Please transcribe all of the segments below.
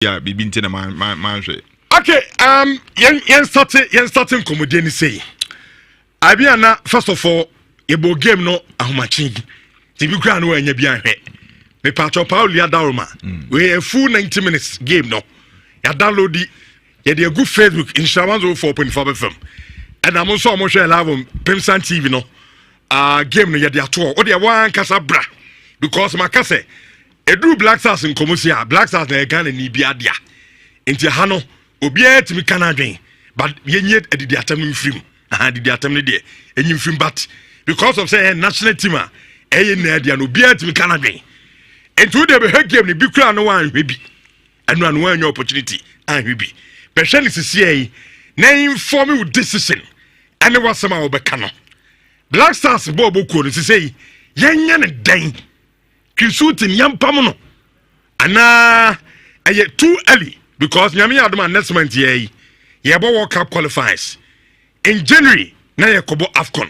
Yeah, be been in my Okay, yen starting comedy say. Abiana first of all, ebo game no ahomachi. Tibi kra no anya bia hwe. Me patcho Paulia Daruma. We a full 90 minutes game no. Ya download it. Ya dey good Facebook in Shawan 4.5 FM. And I'm also mo share live on Pemsan TV no. Game no ya dey ato. O dey wan kasa bra because makase edu Black Stars in Komosia. Black Stars na Ghana ni bia dia. Enti ha no obiara timi kana dwen but yenye edidi atam no mfrim didi atam no de enyi mfrim but because of say national team na dia no obiara timi kana dwen enti de be game ni bi kura no wan hwe bi anu anu wan opportunity an hwe bi behwe ni sisi na inform with decision ane wasema obeka no Black Stars bobo ko no sisi yenya ne dan kisutin yampam no ana aye too early because nyame adoma next month ye World Cup qualifiers in January na yakobo AFCON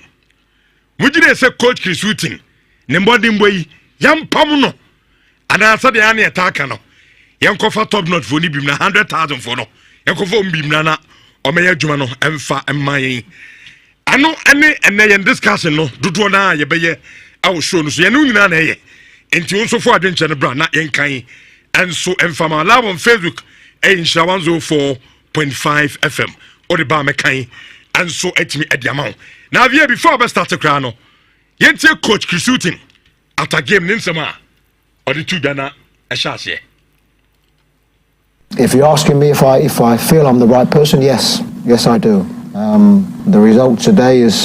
mujide se coach Chris Wooten ne mbodi mboyi yampam no ana sa de ane ataka no yankofa top not for ni bim na 100,000 for no yankofa mbim na o meya adwuma no emfa emman ano ene yen discussion no dodo na ye beye awo show no so ye no nyina na ye enti won so for adwenche ne bra na yen kan and so emfa ma live on Facebook in Shawan 4.5 FM or the bar mekai and so etimi ediamount. Now here before I start to cry no. Yentie coach Chris Wooten after game ninsema or the two dana a chance here. If you're asking me if I feel I'm the right person, yes I do. The result today is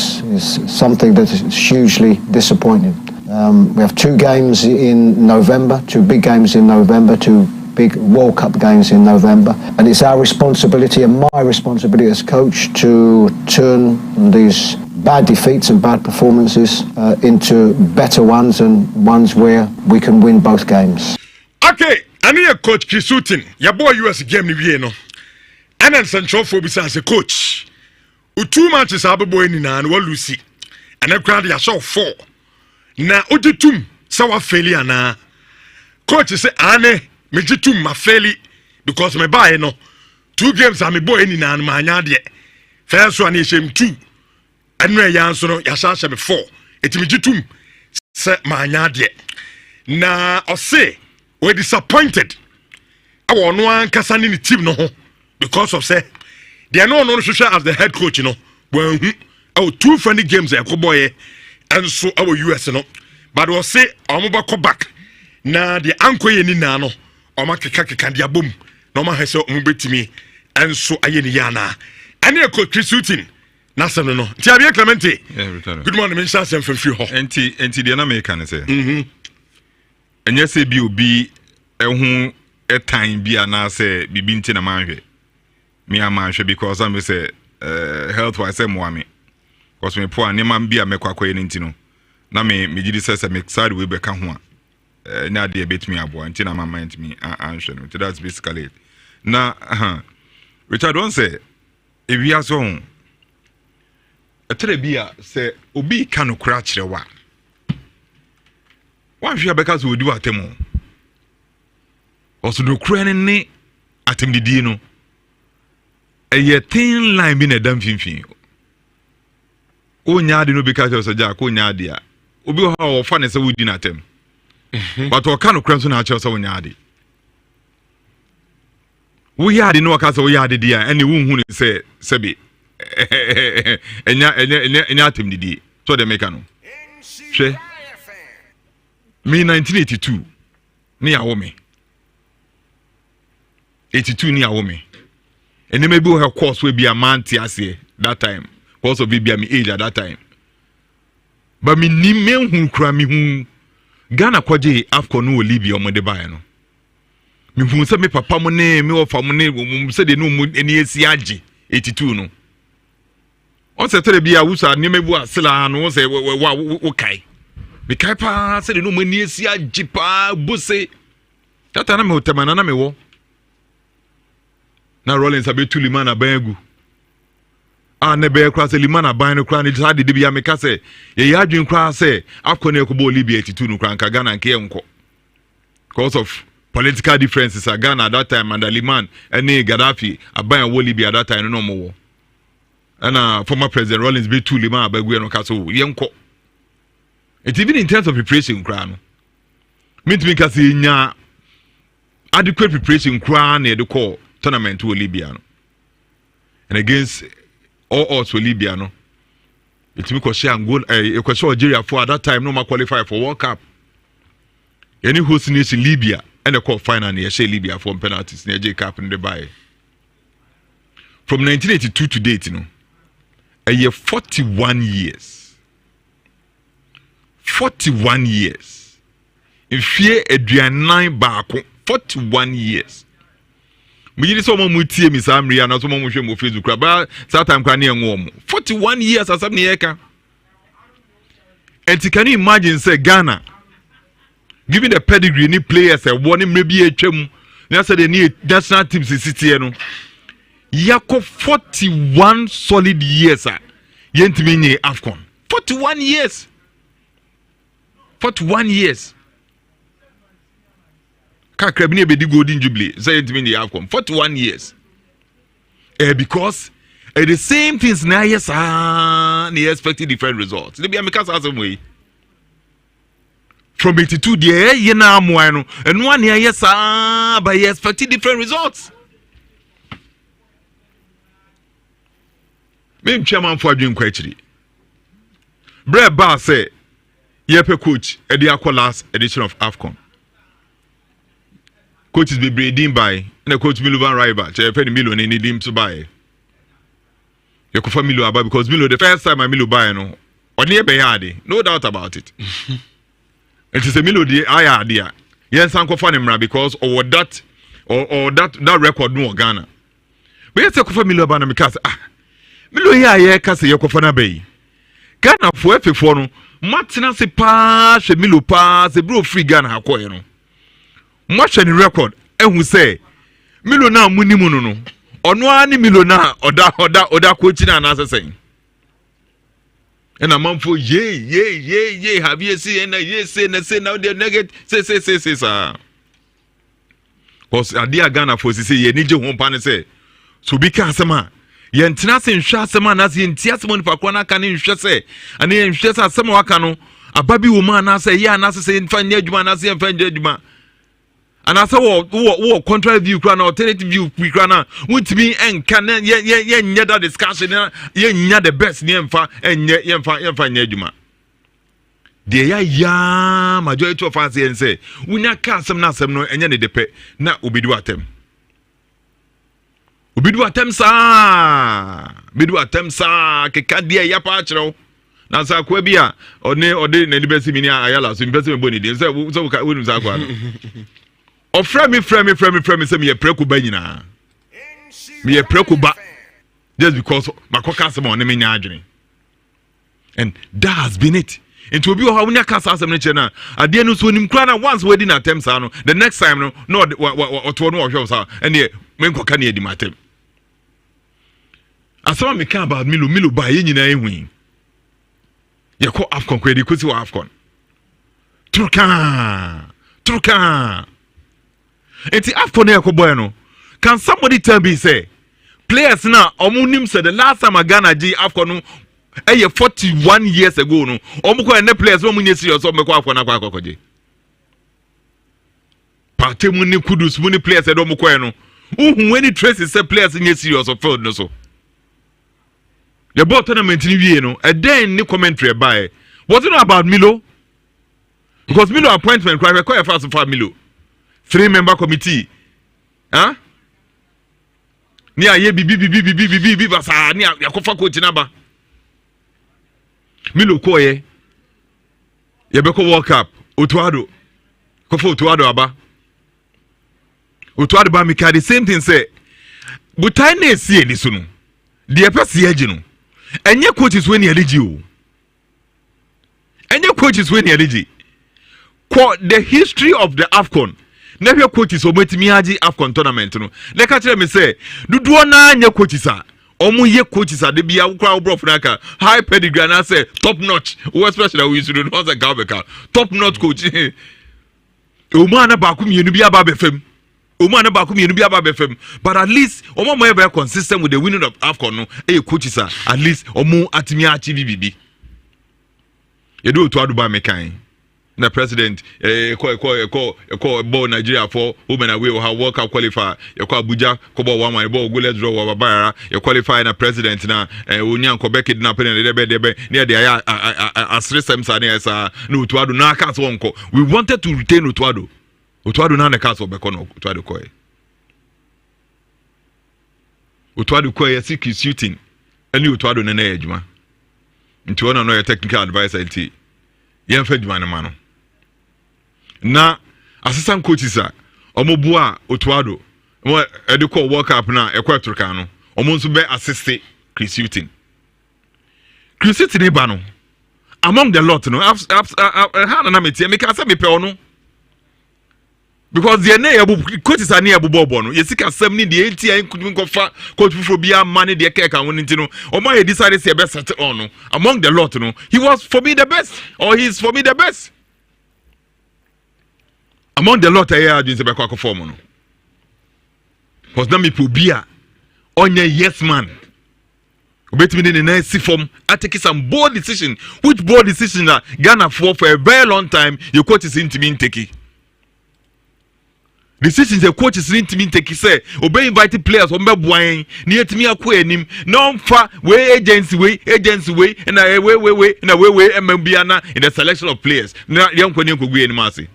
something that is hugely disappointing. We have two games in November, two big games in November, two big World Cup games in November, and it's our responsibility and my responsibility as coach to turn these bad defeats and bad performances into better ones and ones where we can win both games. Okay, I need a coach Chris Wooten. Your boy US game ni wie no. And then central for as a coach. U 2 matches abebo ni na no Lucy. And then crowd ya show 4. Na ojitum sawa failure na. Coach say ane mejitum ma faili because me buy no 2 games am boy ni na ma anya de first one is 2 anu ya nso no ya sha me 4 etimijitum se ma anya de na o say we disappointed awo no an kasa ni team no ho because of say they no social as the head coach no when oh 2 friendly games e ko boy and so our US no but we say omo go back na the ankoye ni na no oma keka dia bom na oma hese omo betimi enso aye ni yana ane ko Chris Wooten na se no ti abia Clemente good morning me nsa sem fenfi ho enti de na me kan se enye se bi obi ehu etan bi ana se bibi nti na manhwe me amanhwe because am say health wise mo ame because me po ani man bi a mekwakoye ni nti no na me gidi se me side we be ka ho a na de betimi abo nti na mama ntimi anhwe no. That's basically it. Na Richard don say if you are so atrebia say obi ka no kura kire wa hwe abeka so odi watemo oso do kura ne atemdidi no eye thin line bi na dam finfin o nyaade no beka so ja ko nyaade a obi ho o fa ne se wodi na atem but o ka no kura so na ache so nyaade wo yaade no ka so yaade dia ene wo hu ne se sebe enya atemdidi so de meka no hwe me 1982 ni awo me 82 ni awo me ene me bi o course we bi a man ti ase that time because of bi a me age at that time but me ni me hu kra me hu Ghana kwaje AFCON no Libya o mo de bae no me hu se me papa mo ne me ofa mo ne mo se de no mo eni esi age 82 no o se tere bi a wusa ni me bu asela no se wo kai me kai pa se de no mo eni esi age pa bose tata na me hotemana na me wo na Rollins abetu limana bangu ne be kra se limana ban no kra ne sade de bia me ka se ye yadwen kra se AFCON e ko bo Libya 82 no kra nka Ghana nke enko because of political differences are Ghana at that time and Liman and Gaddafi aban wo Libya at that time no more and former president Rawlings be too Liman abegu no kaso yenko it even in terms of preparation kra no mean to me kasi nya adequate preparation kra na the call tournament to Libya no and against all odds with Libya no it me ko share goal ko share Algeria for at that time no ma qualify for World Cup any host nation Libya and the cup final near share Libya for penalties near J Cup in the bay from 1982 to date you know a year 41 years 41 years in fear aduanan baako 41 years me yiri so mo tie mi samria na so mo hwe mo Facebook ba that time kwa na enwo mo 41 years asam ne yeka and can you imagine say Ghana given the pedigree ni players e won mre bi atwam na say the national teams city no yako 41 solid years yentimi nye AFCON 41 years 41 years Kakrabini be di golden jubilee say yentimi nye AFCON 41 years because the same things na yes they expected different results they be make us some way from 82 there ye na amoa no and one year yes but you expected different results me chairman for adwin kwachiri bre ba say yepe coach e dey last edition of AFCON coaches be breeding by na coach Milovan rival che pe ni Milo ni dim to buy you ko Milo aba because Milo the first time I Milo buy no oni e be yade no doubt about it it is a Milo the aya dia yen san ko fa ni because or that or that record no Ghana but yes ko Milo aba na because Milo ya ye kase ye ko fa na bay Ghana fo efefo no matena se pa hwe Milo pa se bro free Ghana hakoye no mo hwe ni record ehun say Milo na munimu no no ono ani Milo na oda coach na na asesen and amanfo ye have you seen na ye say now they negate say sir cause adia Ghana for say ye ni je ho pa ne say so bi ka asema ye ntena se nhwa asema na se ntia asema ni fakwa na ka ne nhwe se ane ye nhwe se asema waka no ababi wo ma na se ye na se nfa nya adwuma na se nfa nya adwuma ana se wo contrary view kra na alternative view kra na wuntimi enka na ye nya that discussion ye nya the best ni enfa ye enfa nya adwuma de ya majority of us yen say wunya ka asem na asem no enye ne depe na obidu atem sa keka dia ya pa kire na sa kwa bia ode na libesi mini ayala so mbesi mbo ni de say so wonu sa kwa no o frame me say me ye preku ba nyina me ye preku ba just because makoka asem on me nya adwene and that has been it into obi o ha wunya kasa asem ne che na ade no so nim kra na once we din attempt sa no the next time no oto no ohwe sa and ye men koka na edi matem asema me kan about Milo ba ye nyina ehun ye ko AFCON kwedi ko si wa AFCON truka enti AFCON ye ko boy no can somebody tell me say players na omunim say the last time Ghana G AFCON no 41 years ago no omuko ene players no munye serious o meko AFCON akwa akoje parte mu ni kudus mu ni players e do omuko no uhun any traces say players nye serious of field no so the ball tournament ni wie no and then ni commentary by was it not about Milo because Milo appointment cry require fast for Milo 3-member committee ni aye bibi basa ni yakofa coach na ba Milo koye ye be ko World Cup Otuado kofa Otuado aba Otuado ba mika the same thing say butai na esi eni so no de pese agi no enye coaches when you eligi o enye coaches when you eligi the history of the AFCON never coaches ometimi agi AFCON tournament no le ka kire me say duduo na anya coaches omu ye coaches ade bia ukra obrof naka high pedigree na say top notch we especially we should know the Gabeka top notch coach Omana baku mienu bi aba befem. Omana baku mienu bi aba befem. But at least omo mo very consistent with the winning of AFCON no. Coaches are at least omo atimi achieve bibi. You do to aduba mekan. Na president call ball Nigeria for women away or World Cup qualifier. You call Abuja kobo one ball go let's draw wa bayara. You qualify na president na Onyan Quebec kidnap na debe near the asre semsa na no Otuado na cast wonko. We wanted to retain Otuado. Otuado na cast obeko no Otuado koy. Otuado koy yesi shooting. Any Otuado na ejuma. Nti wona no your technical advisor nti. Yemfa djuma na mano. Na assistant coaches a omobua Otuado mo ediko World Cup na ekwaturka no omo nso be assist Chris Hughton ba no among the lot no ha na metie me ka say me pe ono because the na yabu coaches are near bobo no yesika sam ni the ATI nkofa coach fufro bia mane the keka won nti no omo he decided say be set on no among the lot no he was for me the best or he is for me the best. Among the lot I do be kwako form no. Cause na me pobia onye yes man. Obetimi in the next form I take some bold decision. Which bold decision that Ghana for a very long time your coach is into me take. Decisions the coach is into me take say obey invited players on boy near to me akwa enim no fa we agency way and way and way MBA in the selection of players. Na yam kwani nkogwe enim ase.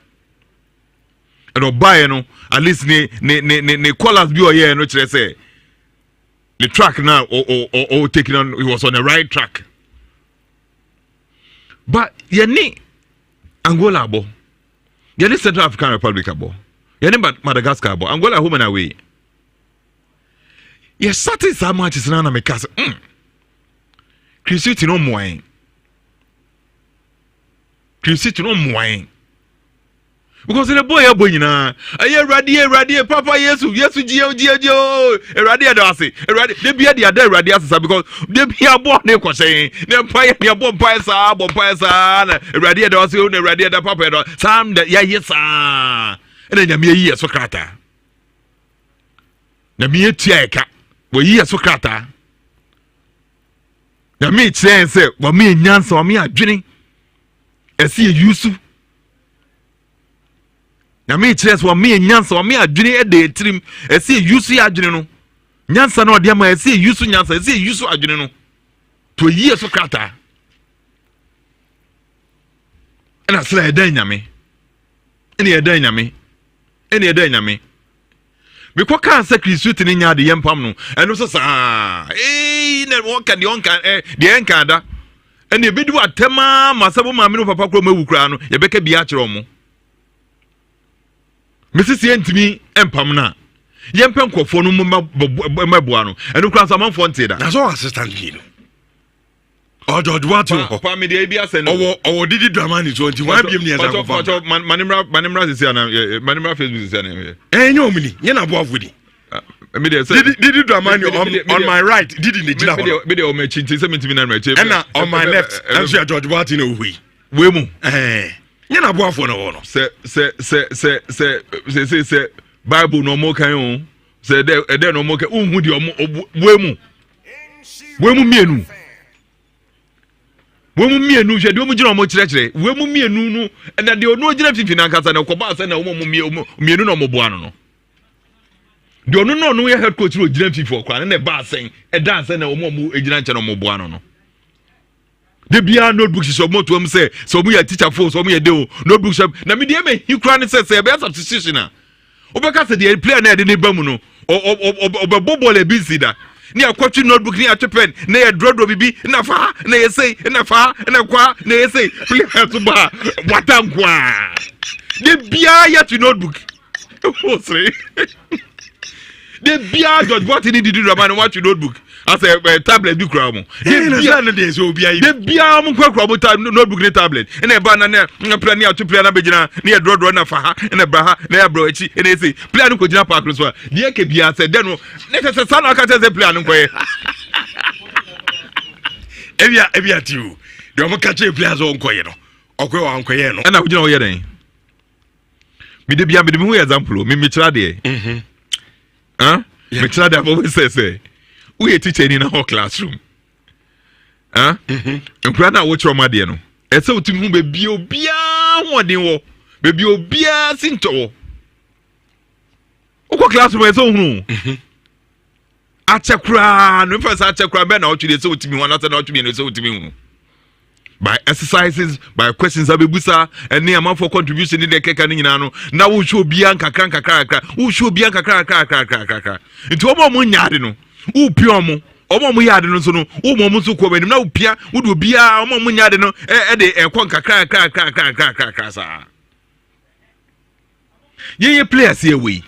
And buy no at least ne callers be here no kire say the track now or taking on he was on the right track. But yani Angola abo. Yani Central African Republic abo. Yani Madagascar abo. Angola home and away. Yes, certain so much is na me kase. Christy no moyen. Christy no moyen. Because the boy nyina aye radi papa yesu gio radi adase radi de bia de ada radi asesa because de bia bo na kwose ne mpaye ne bo mpaye sa na radi adase o na radi ada papa do sam da ya yesa ene nya me yi so krata na me tia eka wo yi so krata na me chance wo me nyansa wo me adwene esi yusu na me chires wa me nyansa wa me adwene e de trim e se yusu adwene no nyansa na ode ma e se yusu nyansa e se yusu adwene no to yi so krata ena sra edan nyame ene edan nyame be kwa kan se Kristo ni nya de yempam no eno so sa na wonka de enka da ene bedu atema masabo ma me no papa kro mawu kra no ye beka bia kire omo Mrs. Yentimi empam na yempem kwofo no mabua no enu kra so amanfo nteda na so assistant hino George Wato pa me dey bia se no owo didi drama ni 21 biem ni eza ko manimra se na manimra Facebook se na enyo omni nye na bo avudi me dey say didi drama ni on my right didi ne gina me dey o me chinti se mentimi na meche and on my left enso George Wato no hui we mu nye na bo afo no se Bible no mo kan o se de no mo kan unhu di we mu mienu hwe de o mu gina o mo kire we mu mienu no na de onu gina fifi na nkasa na ko ba se na o mo mienu no mo boa no de onu no ye head coach ro gina fifi okwa na ba sen e dan se na o mo gina nche no mo boa no de bia notebook so mo to am say so mo ya teacher phone so mo ya de o notebook shop na me de me hikra ne say be substitution na obeka say the player na de ne bamu no obebobo le busy da ni akwatwi notebook ni atwen na ya drodro bibi na fa na ye say na fa na kwa na ye say player to ba watankwa de bia ya to notebook o say de bia George what need to do about what notebook as a tablet do kra mo de bia mo kwa notebook ni tablet na ba na plan ni atu plan na begina na ya drodro na fa ha na bra ha na ya bro echi na say plan ko gina park so de ke bia say de no na say sa na ka say plan ko e ebia tiu de mo ka che plan so nko ye no okwe wa nko ye no na wo gina wo ye den Me de bia me de me example me chira de. Me chira de always say we teacher in a whole classroom. Nkura na wo chiro ma de no. Ese otimi hu be obia hoden wo. Be obia sinto wo. Uko classroom ese ohunu. Achekura no first achekura be na otwide se otimi ho na se na otwide se otimi hu. By exercises, by questions abebusa and near amount for contribution in the keka no na wo show bia nkakra wo show bia nkakra into omo mo nyaade no wo pio mo omo mo yaade no so no wo mo so ko banim na wo pia wo do bia omo mo nyaade no e de ekon kakra sa ye players here we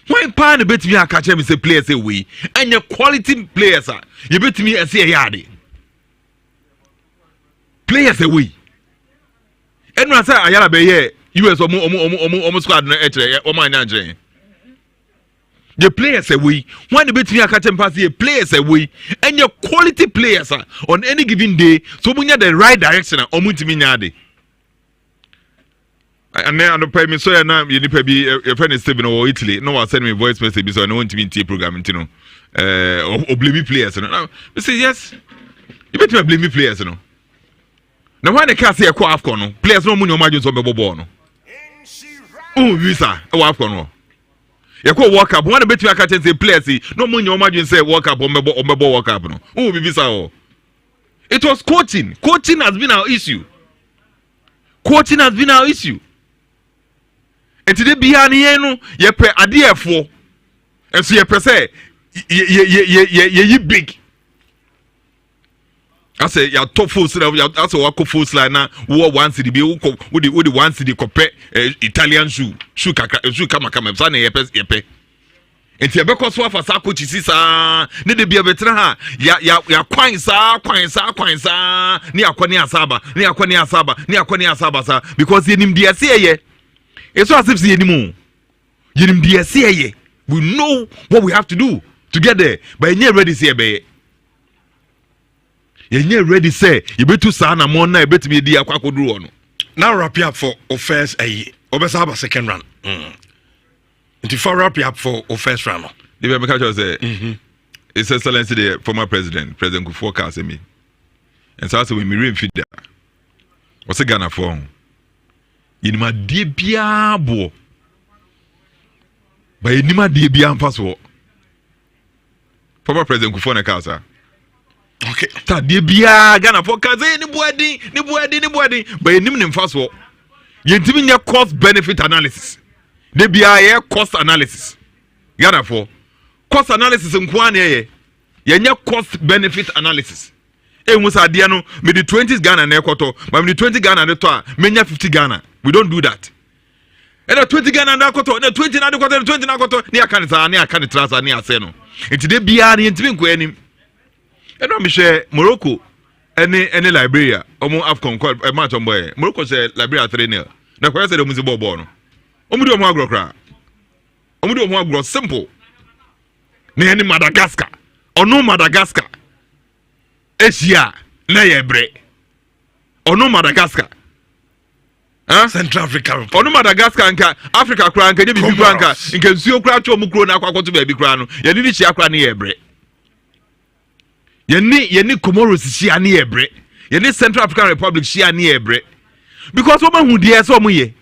why pa na betimi akache me say players here we and quality players are you betimi ase yaade players away. And when I say Ayala be US or squad no etre or my Nigerian. The players away. When the between a catch and pass the players away and your quality players are on any given day, so when you're the right direction or multimignade. And then I pay me so now you need to be a friend is Stephen or Italy. No one send me voice message so I want to be in T program, you know. Or blame me players. Now you say yes. You better blame me players, you know. Now when the cast here call AFCON no players no money on margins on bebo no. Visa AFCON no. You call World Cup. When the between catch say players no money on margins say World Cup on bebo World Cup no. Visa oh. It was coaching. Coaching has been our issue. Coaching has been our issue. And today behind here no ye pe ade efo. And so ye pe say ye big. I say ya top full slide. I say wako full slide na wo one city be wo the one city compare Italian shoe kama so na yepe. Enti e be ko so afa sa coach sisa ne de bia betra ha ya kwan sa ni akoni asaba sa because yenim de ase ye eso asip se yenim de ase ye we know what we have to do to get there but you ready say be you're ready say you better say na more na you better be di akwakoduru no. Now wrap up for first obesa second round. Into for wrap up for first round. The be make say His Excellency the former President Kufuor Kasemi. And so we me feed that. What's a Ghana for? In my dear biabo. But in my dear biam password. Former President Kufuor Kasemi. Okay. Ta de bia Ghana for kaze ni boadi but enim nim faso yentimi nya cost benefit analysis de bia ye cost analysis Ghana for cost analysis nko an ye nya cost benefit analysis musa de no me the 20s Ghana na ekoto but me the 20 Ghana de to a me nya 50 Ghana we don't do that and the 20 Ghana na ekoto the 20 na ekoto the 20 na ekoto ni aka ni sa ni aka ni trasa ni ase no enti de bia ni yentimi nko anim. And I'm sure Morocco, any Liberia, almost AFCON, a match on boy. Morocco said Liberia 3-0. Now, where said the Muzibo Bono? Omudu Magro cry. Omudu Magro simple. Any Madagascar. Or no Madagascar. Asia, Nayebre. Or no Madagascar. Central Africa. Or no Madagascar and Africa crank, and you be crank. In case you crack to Mukro, now to baby crown. You need to share cranny ebre. Yeni Comoros shi ani ebre. Yeni Central African Republic shi ani ebre. Because woman who dear so muye.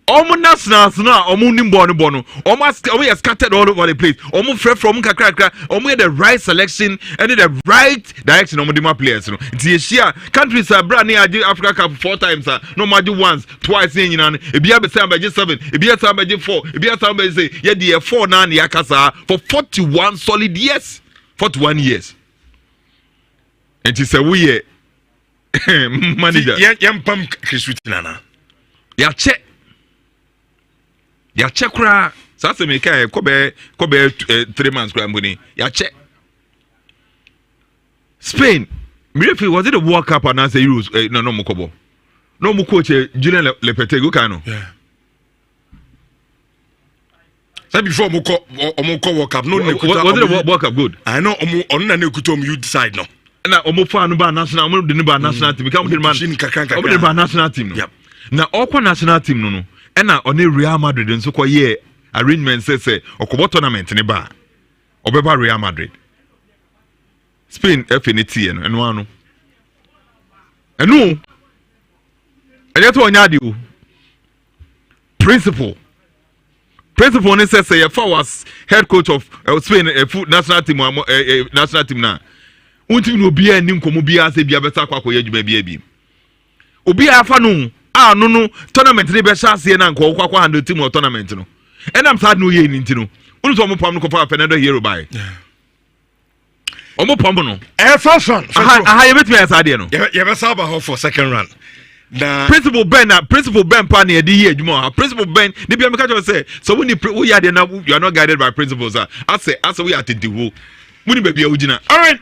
Omo national na omo nimbo no bono. Omo scattered all over the place. Omo fresh from kakra. Omo the right selection and the right direction omo dema players no. Nti Asia countries are brand near Africa Cup 4 times no matter once, twice in nyina. E bia be say be 7, e bia say be 4, e bia say be say ye the 4 na na yakasa for 41 solid years. 41 years. And she said, we manager. Yam pump Christina. Ya check. Kra. Sasa me kai kobe 3 months kra mbuni. Ya check. Spain. Miracle was it a World Cup and answer Euros? No mukobo. No mu coach Julien Lopetegui kano. Yeah. So before Omoko World Cup, no. Was it a World Cup good? I know on na kutom you decide no. Na omofa no ba national omo de ba national team become the man omo de ba national team no na okwa national team no ɛna ɔne Real Madrid nso kɔ yɛ arrangement sɛ ɔkɔbɔ tournament ne ba ɔbɛba Real Madrid Spain FA ne tie no ɛno ano ɛno ɛyɛ to ɔnya ade o principle ne sɛ yɛfa was head coach of Spain national team na unti no bia ni nkomo bia sɛ bia bɛsa akɔ akɔyɛ adwuma bia bi obi afa no no tournament ne bɛhyɛ ase na nkɔ akɔ handle team of tournament no ɛnam saa no yɛ ni ntino unu so ɔmo pam no kɔfa Fernando Hierro bai ɔmo pam no first round aha yɛbɛtumi ayɛ saa deɛ no yɛbɛsa aba hɔ for second round principal Ben pa na yɛde yɛ adwuma ha principal Ben ne bia meka kyerɛ sɛ so when you are there now you are not guided by principles as we are tentiwo muni baby ugina. All right,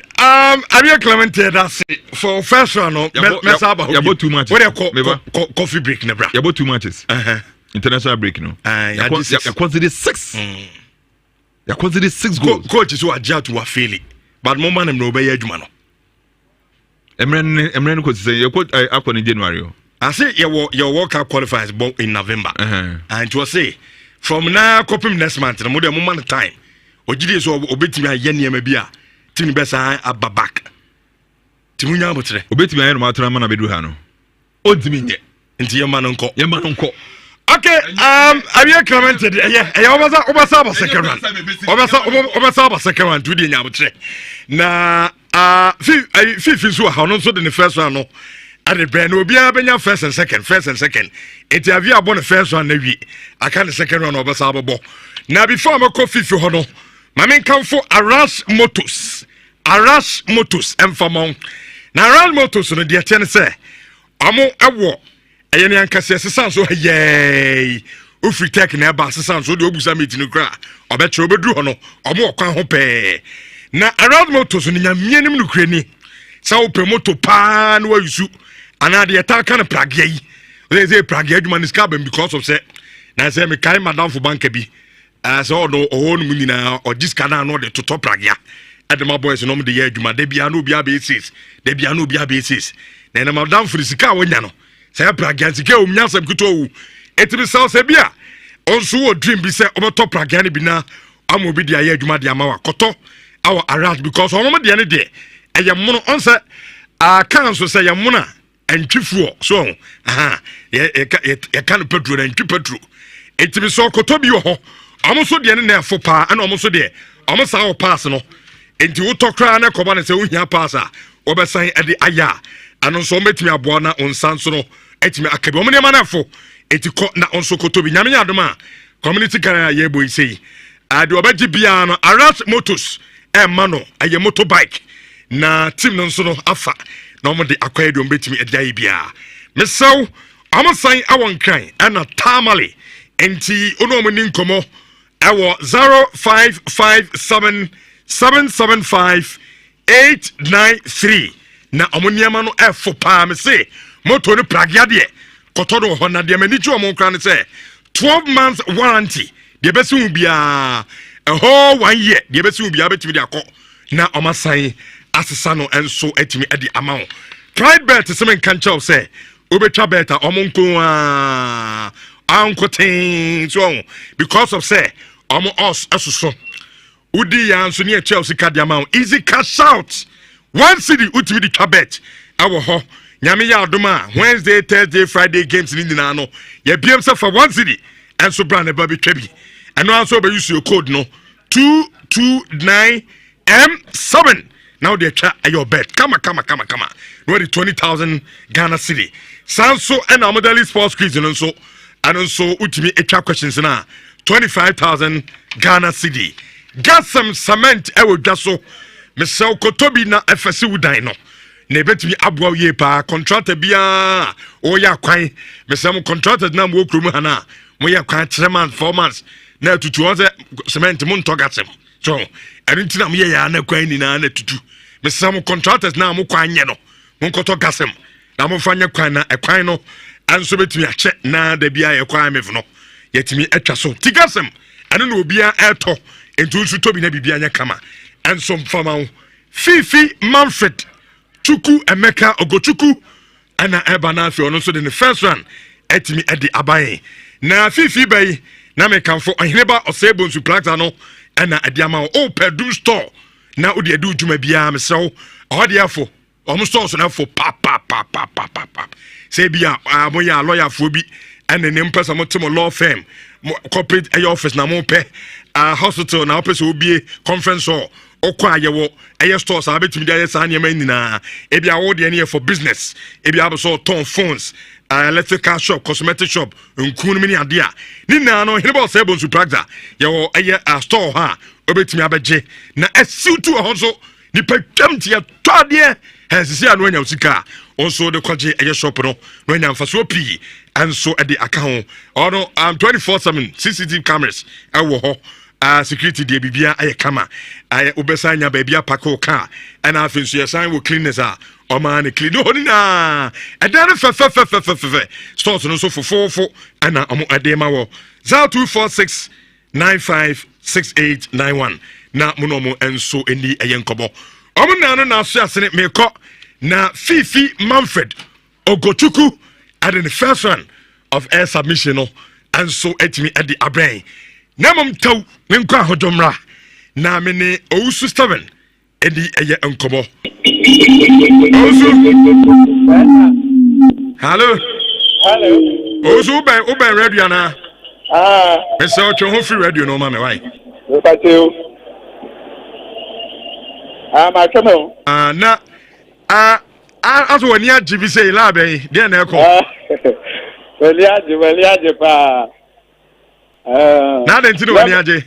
Aria Clemente that's for first round no mesaba you bought 2 matches. What coffee break nebra. You bought 2 matches. International break no. You consider 6. You consider 6 goals. Coach is who adjust to fail. But mo man no be adwuma no. Emren coach say you coach after in January. I say your World Cup qualifiers in November. And it was say from now coping next month no more man time. Ojide so obetimi aye niam bia timi besa ababak timunya abotre obetimi aye no matona mana bedu ha no ontimi nye nti yema no nko okay Aria commented obasa aba second round obasa aba second round tudi nya abotre na fi so ha no so the first round no ade ben obi abenya first and second eti avia abo the first round na wi aka the second round obasa abbo na before amako fifi ho no Mamin come for Arash Motors and Famon. Now Arash Motors no dear ten say Amo ewo eyene ankase sesan so yey ofri tech na ba sesan so de obusa meet no kra obetro obedu ho no omo okwan ho pe na Arash Motors no nyamienim no kra ni sa wo promoto pa na wayusu ana de ta kan pragia yi we say pragia aduma ni ska because of say na say me kai madam for bank bi so no ohon mu nyina o diska no de toto pragia edema boys no de ye adwuma de bia no bia be sis na madam for sika wonya no say pragia sika o mnya sam kuto wu etimi saw se bia onso wo dream bi say obeto pragia ne bi na amo bi de aye adwuma de ama wa koto our around because omo de ne de eye mono onse kan so say ye mono antwifuo so ye kan pedro na ntwi pedro etimi so koto bi ho amuso de ne na fo pa ana amuso de amusa wo pass no enti wo tokra na koba na se wo hia pass a wo besan ade aya ano so metimi aboa na onsan so no etimi akabi omo ne ma na fo eti ko na onso kotobi nyame nya adoma community car ye boy sei ade obaji bia no Arash Motors mano aye motorbike na team no so no afa na omo de akwado betimi edai bia mesaw amusan awon kan ana tamale enti ono omo ni nkomo Ewo 0557758893 na omoniama no efo pa me se moto no pragia de kotodo ho na de mani chu omon kra ne se 12 months warranty de besu bia a whole 1 year de besu bia betimi de akọ na omasan asesa no enso etimi edi amount pride bet se men kan chaw se obetwa bet a omonko ankotin so because of say omo us asuso udi ya nso ne Chelsea card amount easy cash out 1 city utimi di tabet awo ho nyame ya adoma Wednesday Thursday Friday games ni na no ya biem se for 1 city enso brand eba bi twabi eno anso be use your code no 229M7 now they try your bet kama no the 20,000 Ghana city sanso and Amadali sports quiz no so and so utimi etwa questions na 25,000 Ghana cedi gas some cement ewo dwaso mesel kotobi na efese wudan no na betimi aboa ye pa contractor bia o ya kwan mesem contractor na mo okrum hana mo ya kwan 3 months 4 months na tutu on cement mo ntogasem so erinti na mo ye ya na kwan ni na tutu mesem contractors na mo kwan nye no mo nkoto gasem na mo fanya kwan na ekwan no anso betimi ache na da bia ye kwan mev no yetimi atwa so tigasem anu na obia eto entu tobi na bibia nya kama enso mfama Fifi Manfred Chuku Emeka Ogochuku ana eba na afi ono so the first one etimi edi aban na fifi bay na me kan for aheneba osebo nsu plaza no na adiama o pedum store na odi adu djuma bia me sew o de afo o mo store so na fo pa say bia mo ya lawyer fo bi ene ne mpesa mo timo law firm corporate office na mo pe hospital na opese obie conference hall okwa ayewo stores abetimi dia sa ne ma nyina e bia wo de ne for business e bia so ton phones electrical shop cosmetic shop nkunu mini ade a ni na no heneba say bonsu praxa ye a store ha obetimi abeje na asiu tu ho so ni patwam tie tode hensisi anu anya usika onso de kwaje shop no no anya mfaso pi anso e de aka ho ono 24/7 CCTV cameras ewo ho security de bibia aye kama aye obesa nya ba bia pako ka ana afensu yesan wo cleaners a o ma ne clean ho ni na edare fe stores no so fofofo ana omo edema wo 0246956891 na munomo enso eni eye nkobo omo na no na so asene meko na Fifi Manfred Ogochuku at the first one of air submission no enso etimi at the abrain na mom taw menko ahodwomra na me ne owusu 7 edi eye nkobo owusu hello owusu uben radio na me say ocho ho free radio no ma me why ma kemo na aso wani ajibi say la be dey na eko wali aje pa na den tinu wani aje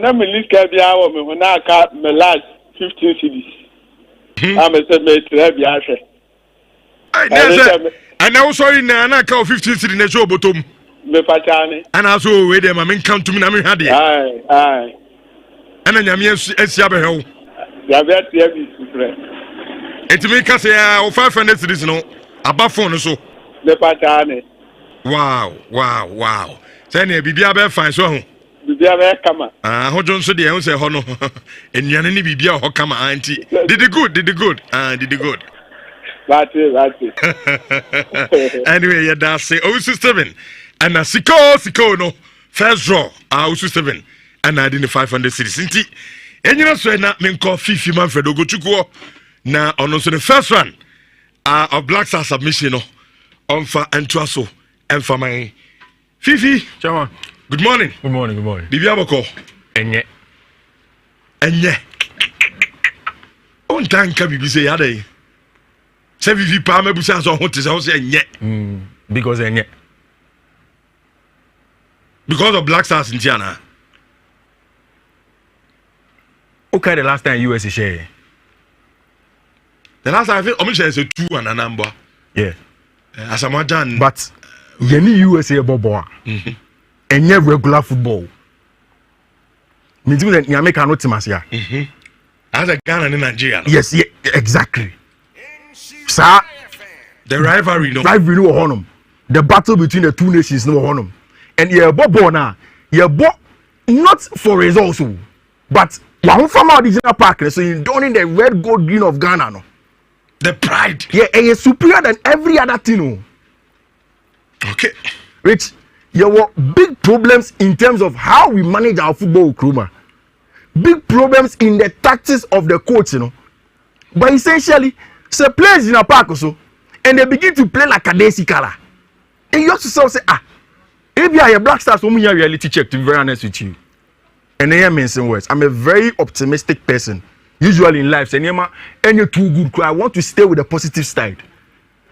na me lika bia wo me na ka me last 15 cities me say me try bia hwe ana wo sorry na ka 15 cities na show botom me patane ana so we dey ma me count me na me hade ai ana nyame asia be hwe ya be atia bi sufre etimi ka say o 500 cities no aba phone so me patane wow say na bibia be fine so ho bibia be kama hojo nso de ehun say ho no enuane ni bibia ho kama anti did it good did it good. That's it. Anyway, yeah, that's it. Oh, 7 and a siko no first draw. Ah, 7 and I didn't 500 cities. Inti, and you know, so na men call Fifi Manfred Ogochuku na on also the first one of Black Star submission no on for Antuaso and for my Fifi. Chairman. Good morning. Good morning. Bibi aboko. Enye. On tanka bibi say yade. Say Vivi pa me busa so ho tese ho say enye. Because enye. Because of Black Stars in Tiana. Okay, the last time US share. The last time I think share is a 2 and a number. Yeah. Asamajan. But yeni USA bobo. Enye regular football. Means that Nyame cannot timasia. As a Ghana in Nigeria. Yes, yeah, exactly. Sir, the rivalry no honum. The battle between the two nations no honum. And yeah, bobo na, yeah, not for results, but one from our original park, so you don't need the red, gold, green of Ghana no. The pride. Yeah, and it's superior than every other thing. No. Okay. Rich, there were big problems in terms of how we manage our football, Kruma. Big problems in the tactics of the coach, But essentially, say players in a park also, and they begin to play like a Desi color. And you also say, maybe I a Black Stars for me a reality check, to be very honest with you. And I am mentioning words. I'm a very optimistic person. Usually in life, say, any too good, I want to stay with the positive side.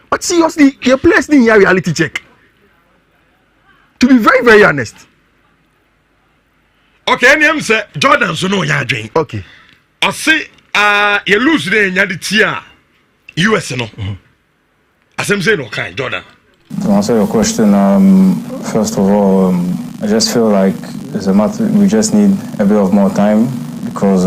But seriously, your players need a reality check. To be very, very honest. Okay, and say Jordan so no ya drink. Okay. I say you lose the tia US no. Asem say no kind Jordan. To answer your question, first of all, I just feel like it's a matter we just need a bit of more time because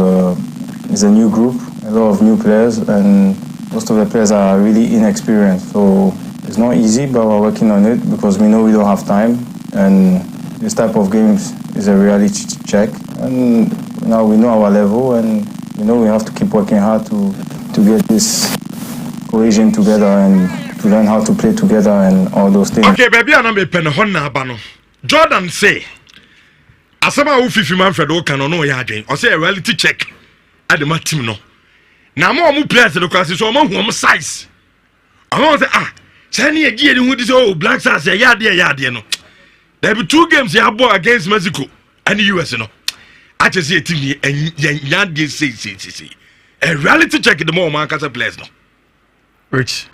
it's a new group, a lot of new players, and most of the players are really inexperienced. So it's not easy, but we're working on it because we know we don't have time, and this type of games is a reality check. And now we know our level, and we know we have to keep working hard to get this cohesion together and to learn how to play together and all those things. Okay, baby, I'm a pen honna bano. Jordan say, Asama ufifi Manfred Okano no yarding, or say a reality check at the team no. Now more players in the class is more size. I want to say, Sani a gear in this old Black Stars, a yard, no. There be 2 games you have bought against Mexico and the US, no. I just see a team and yard say. A reality check in the more Marcus players, no. Rich.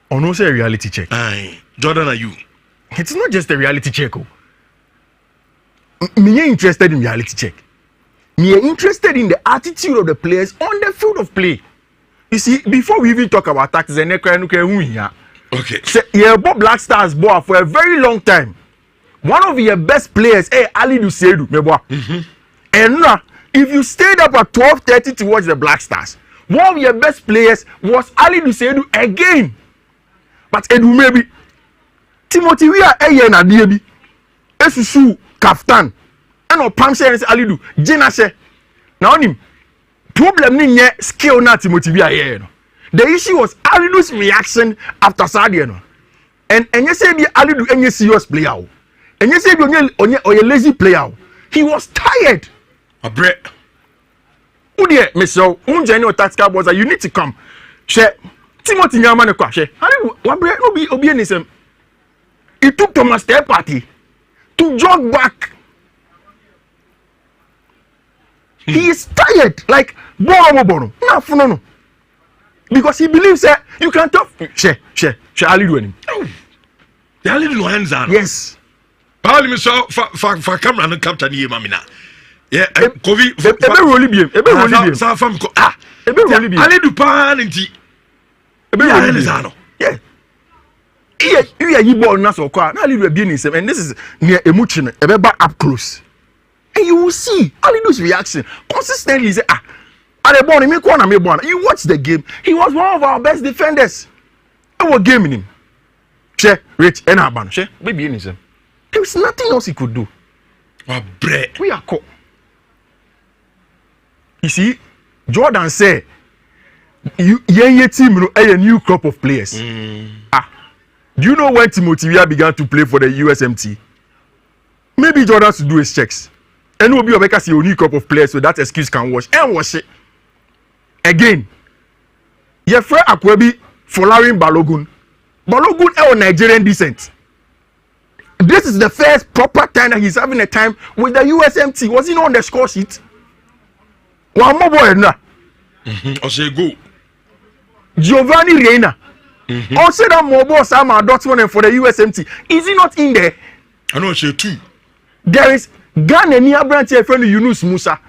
Or no say a reality check. Aye, Jordan, are you? It's not just a reality check. Me ain't interested in reality check. Me are interested in the attitude of the players on the field of play. You see, before we even talk about tactics, Okay. say yeah, Black Stars boy for a very long time. One of your best players, Ali Dusedu, me boy. And now, if you stayed up at 12:30 to watch the Black Stars, one of your best players was Ali Dusedu again. But Edu maybe Timothy we are na debi. Esusu kaftan. And opam say Alidu Jenase. Now him problem ni nye skill na Timothy we are no. The issue was Alidu's reaction after Sadia no. And enye say bi Alidu enye serious player o. Enye say bi onye lazy player o. He was tired. A break. Udie Michelle, unje no tactical boys you need to come. She Timothy nyama ne kwa she. Alidu wa bre no bi obi enisem. It took Thomas Step Party to jog back. He is tired, like bono. No. Because he believes that you can talk. She Ali do him. The Ali do hands on. Yes. Paul me so for camera no capture ni mamina. Yeah, Kovi. Ebe roli bien. Sa fam ko Ebe roli bien. Ali do pa nti. Ebe roli bien. Yeah. You ball na so kwa na Ali do bien himself, and this is near emotion. Ebe back up close. And you will see Alidu's reaction consistently. He say, you watch the game. He was one of our best defenders. Our game in him. Rich and Aban. Baby in him. There was nothing else he could do. We are caught. You see, Jordan said, your team a new crop of players. Do you know when Timothy began to play for the USMT? Maybe Jordan should do his checks. And will be a unique crop of players, so that excuse can wash and wash it. Again, your friend Akwebi following Balogun. Balogun is Nigerian descent. This is the first proper time that he's having a time with the USMT. Was he not on the score sheet? One more boy now. Also go. Giovanni Reina. Also that mobile Sama Dortmund for the USMT. Is he not in there? I know she too. There is Ghana near branch a friend Yunus Musa.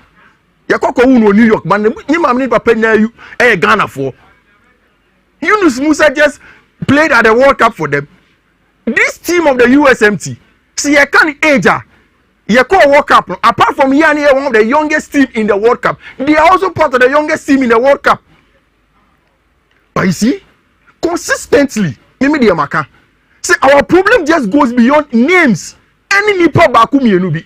Yakoko Uno New York man. You mammy papa you Ghana for. Yunus Musa just played at the World Cup for them. This team of the USMT, see I can't age. You call World Cup. Apart from Yanni, one of the youngest team in the World Cup, they are also part of the youngest team in the World Cup. But you see, consistently, say our problem just goes beyond names. Any nipa bakumi enubi.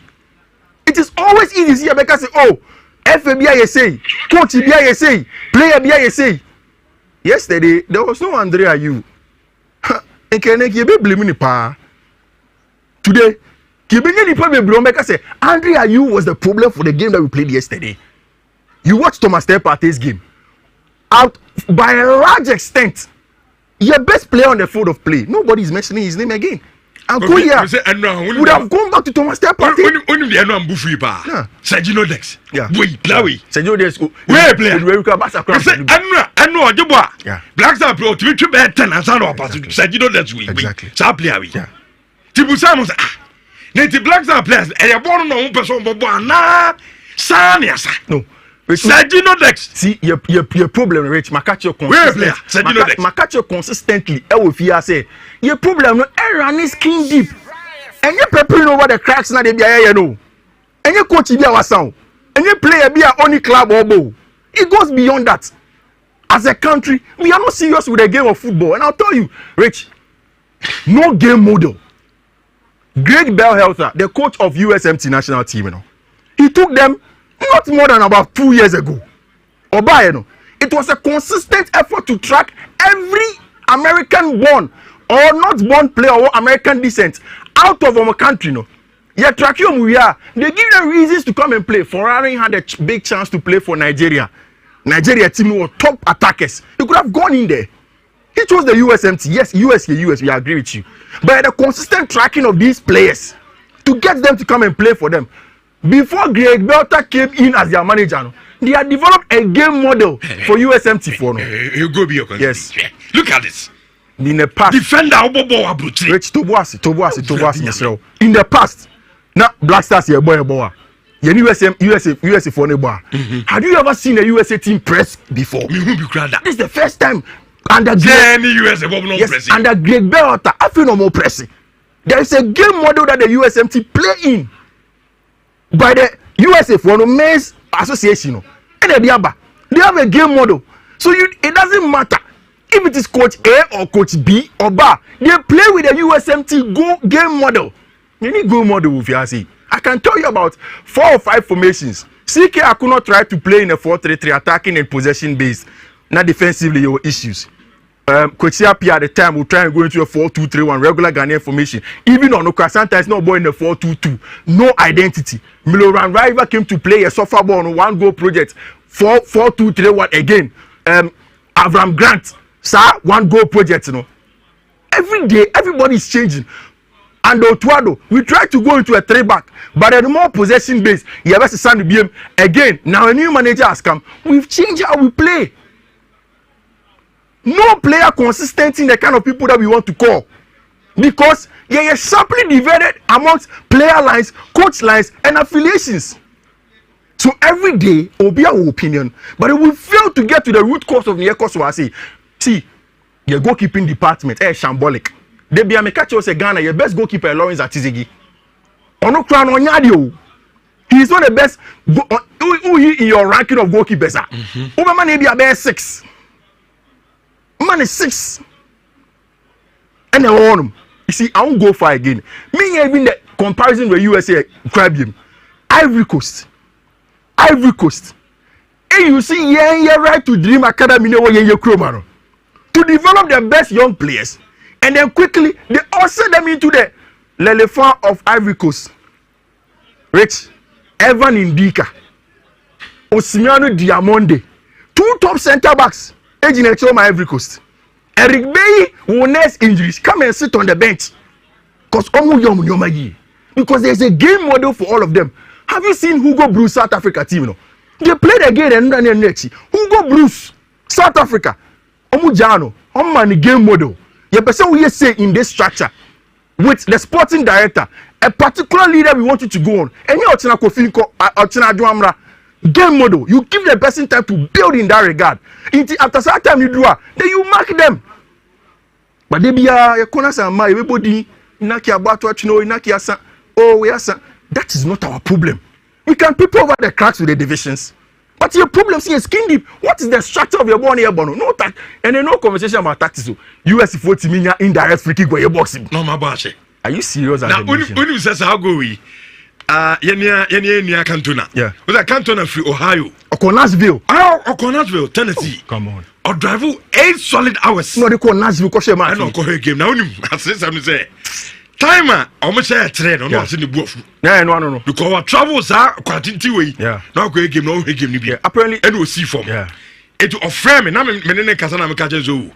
It is always easy here because say, oh, FBI you say, coach BI you say, player BI you say. Yesterday there was no Andrea you. Today, say Andrea you was the problem for the game that we played yesterday. You watched Thomas Partey's game. Out by a large extent, your best player on the field of play. Nobody is mentioning his name again. And Korea would have gone back to Thomas Partey. Only the Anu Buffy bar. Sergio Dex. Yeah. Wait, Plawi. Sergio Dex. Where player? Anu. Yeah. Black Star Pro to be better than San Opas. Sergio Dex. Exactly. Saplawi. Yeah. Tibusamus. Native Black Star players. And you're born on person. Bobana. Saniasa. No. Sergio Dex. See, your problem, Rich. Makacho consistently. Makacho consistently. Ewofia say your problem no run is skin deep. And you peppering over the cracks na dey be aye no. And you coach be our sound. And you player be our only club or bowl. It goes beyond that. As a country, we are not serious with the game of football. And I'll tell you, Rich, no game model. Greg Bellhelter, the coach of USMT national team, he took them not more than about 2 years ago. It was a consistent effort to track every American born or not born player or American descent out of our country, no. Yeah, we are. They give them reasons to come and play. Ferrari had a big chance to play for Nigeria. Nigeria team were top attackers. He could have gone in there. He chose the USMT. Yes, US, we agree with you. But the consistent tracking of these players to get them to come and play for them. Before Greg Belter came in as their manager, they had developed a game model for USMT for no. You go be your Yes. Look at this. In the past, Defender Obobo Abuchi. Rich Toboasi, in the past, now Black Stars here boy. USA for the bar. Have you ever seen a USA team press before? This is the first time under USA under Greg Belter. I feel no more pressing. There is a game model that the USMT play in by the USA for the men's association. And they have a game model. So it doesn't matter if it is coach A or coach B or bar. They play with the USMT game model. You need go model if you see. I can tell you about 4 or 5 formations. CK Akuno tried to play in a 4-3-3 attacking and possession based. Not defensively your issues. Coach Siapi at the time will try and go into a 4-2-3-1 regular Ghanaian formation. Even on Oka, sometimes not boy in a 4-2-2. No identity. Miloran River came to play a softball ball on 1 goal project. 4-2-3-1 again. Avram Grant, sir, 1 goal project. You know. Every day, everybody is changing. And Otuado, we try to go into a 3-back, but the more possession based, you have to send the BM again. Now a new manager has come. We've changed how we play. No player consistent in the kind of people that we want to call, because they are sharply divided amongst player lines, coach lines, and affiliations. So every day, will be our opinion, but it will fail to get to the root cause of the cause. See, your goalkeeping department is shambolic. They be a catch us a Ghana, your best goalkeeper Lawrence Atizigi. Ono crown on Yadio. He is not the best who he in your ranking of goalkeepers. Man maybe a best 6. Man is 6. And I want him. You see, I won't go far again. Me even the comparison with USA grab him. Ivory Coast. And you see, yeah, right to Dream Academy to develop the best young players. And then quickly, they all send them into the Lelefa of Ivory Coast. Rich, Evan Indika, Osimiano Diamonde, 2 top center backs, aging at home Ivory Coast. Eric Bailly will next injuries, come and sit on the bench. Because there's a game model for all of them. Have you seen Hugo Bruce South Africa team? No? They played again and then next. Hugo Bruce, South Africa, Omujano, Omani game model. The person we say in this structure with the sporting director, a particular leader we want you to go on. Any game model, you give the person time to build in that regard. After some time you do then you mark them. But they be a corner and my everybody inaki about what you know inaki asa. Oh we asa. That is not our problem. We can peep over the cracks with the divisions. But your problem is skin deep. What is the structure of your bone here, Bono? No tact, and then no conversation about tactics. US 40 million indirect free kick where you boxing. No, my boss. Are you serious? Now, when you say how go we? Yenia Cantona. Yeah. Was a Cantona free Ohio. Nashville. Oh, Nashville, Tennessee. Come on. Or drive 8 solid hours. No, they call Nashville. I don't call her game. Now, I say something say. Timer, almost a train on what's in the book. Yeah, no. Because our travels are quite way. Yeah. Now go game, no game. Yeah. Apparently, and we'll see from. Yeah. It will frame and I'm in Casana Macajo.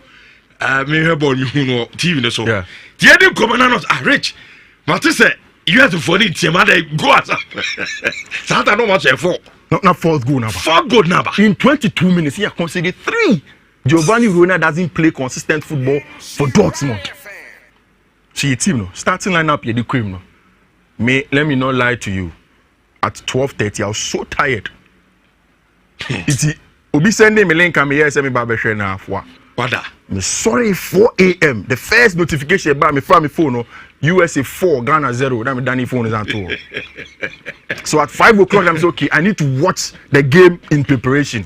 Me have born you know TV so. Yeah. The other commandant are rich. But they say you have to follow it. Your mother go out. Santa no much for. Not 4 goal number. 4 goal number. In 22 minutes, he has conceded 3. Giovanni Rona doesn't play consistent football for Dortmund. See, team no starting lineup here the cream no. Let me not lie to you. At 12:30, I was so tired. It's Obi sending me link and me here say me babeshe na afwa. Wada. Me sorry 4 a.m. The first notification about me from my phone no. USA 4 Ghana 0. That me Danny phone is on tour. So at 5 o'clock I'm say okay. I need to watch the game in preparation.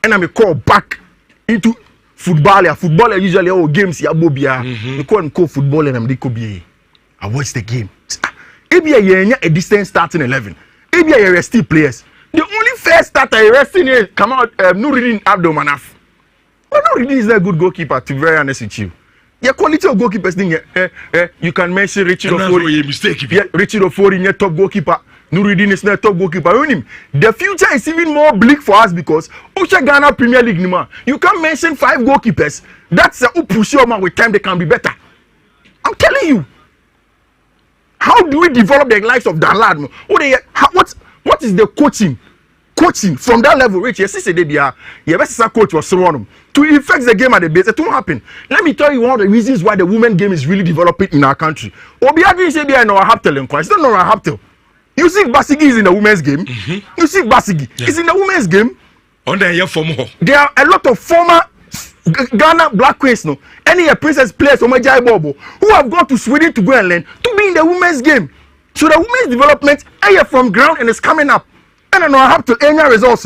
And I me call back into footballer usually all games ya bobia. We call footballer and I'm de I watch the game. Maybe a distance starting 11. Maybe a resting players. The only first starter resting is come out Nuruddin Abdul Manaf. But no, really is a good goalkeeper, to be very honest with you. Your quality of goalkeepers thing, you can mention Richard Ofori. Mistake. Richard Ofori, your top goalkeeper. Nuruddin is not top goalkeeper. The future is even more bleak for us because Osha Ghana Premier League, you can mention 5 goalkeepers. That's a push your man with time they can be better. I'm telling you. How do we develop the likes of that lad? What is the coaching? Coaching from that level, Rich. Yes, your best coach was Soronom to affect the game at the base. It won't happen. Let me tell you one of the reasons why the women game is really developing in our country. Obiagi say they know Haptel and Christ. Don't know Haptel. You see, Basigi is in the women's game. You see, Basigi is in the women's game. There are a lot of former Ghana Black Queens, any Princess players from Jai Bobo who have gone to Sweden to go and learn to be in the women's game. So the women's development, from ground and it's coming up. And I know I have to earn results,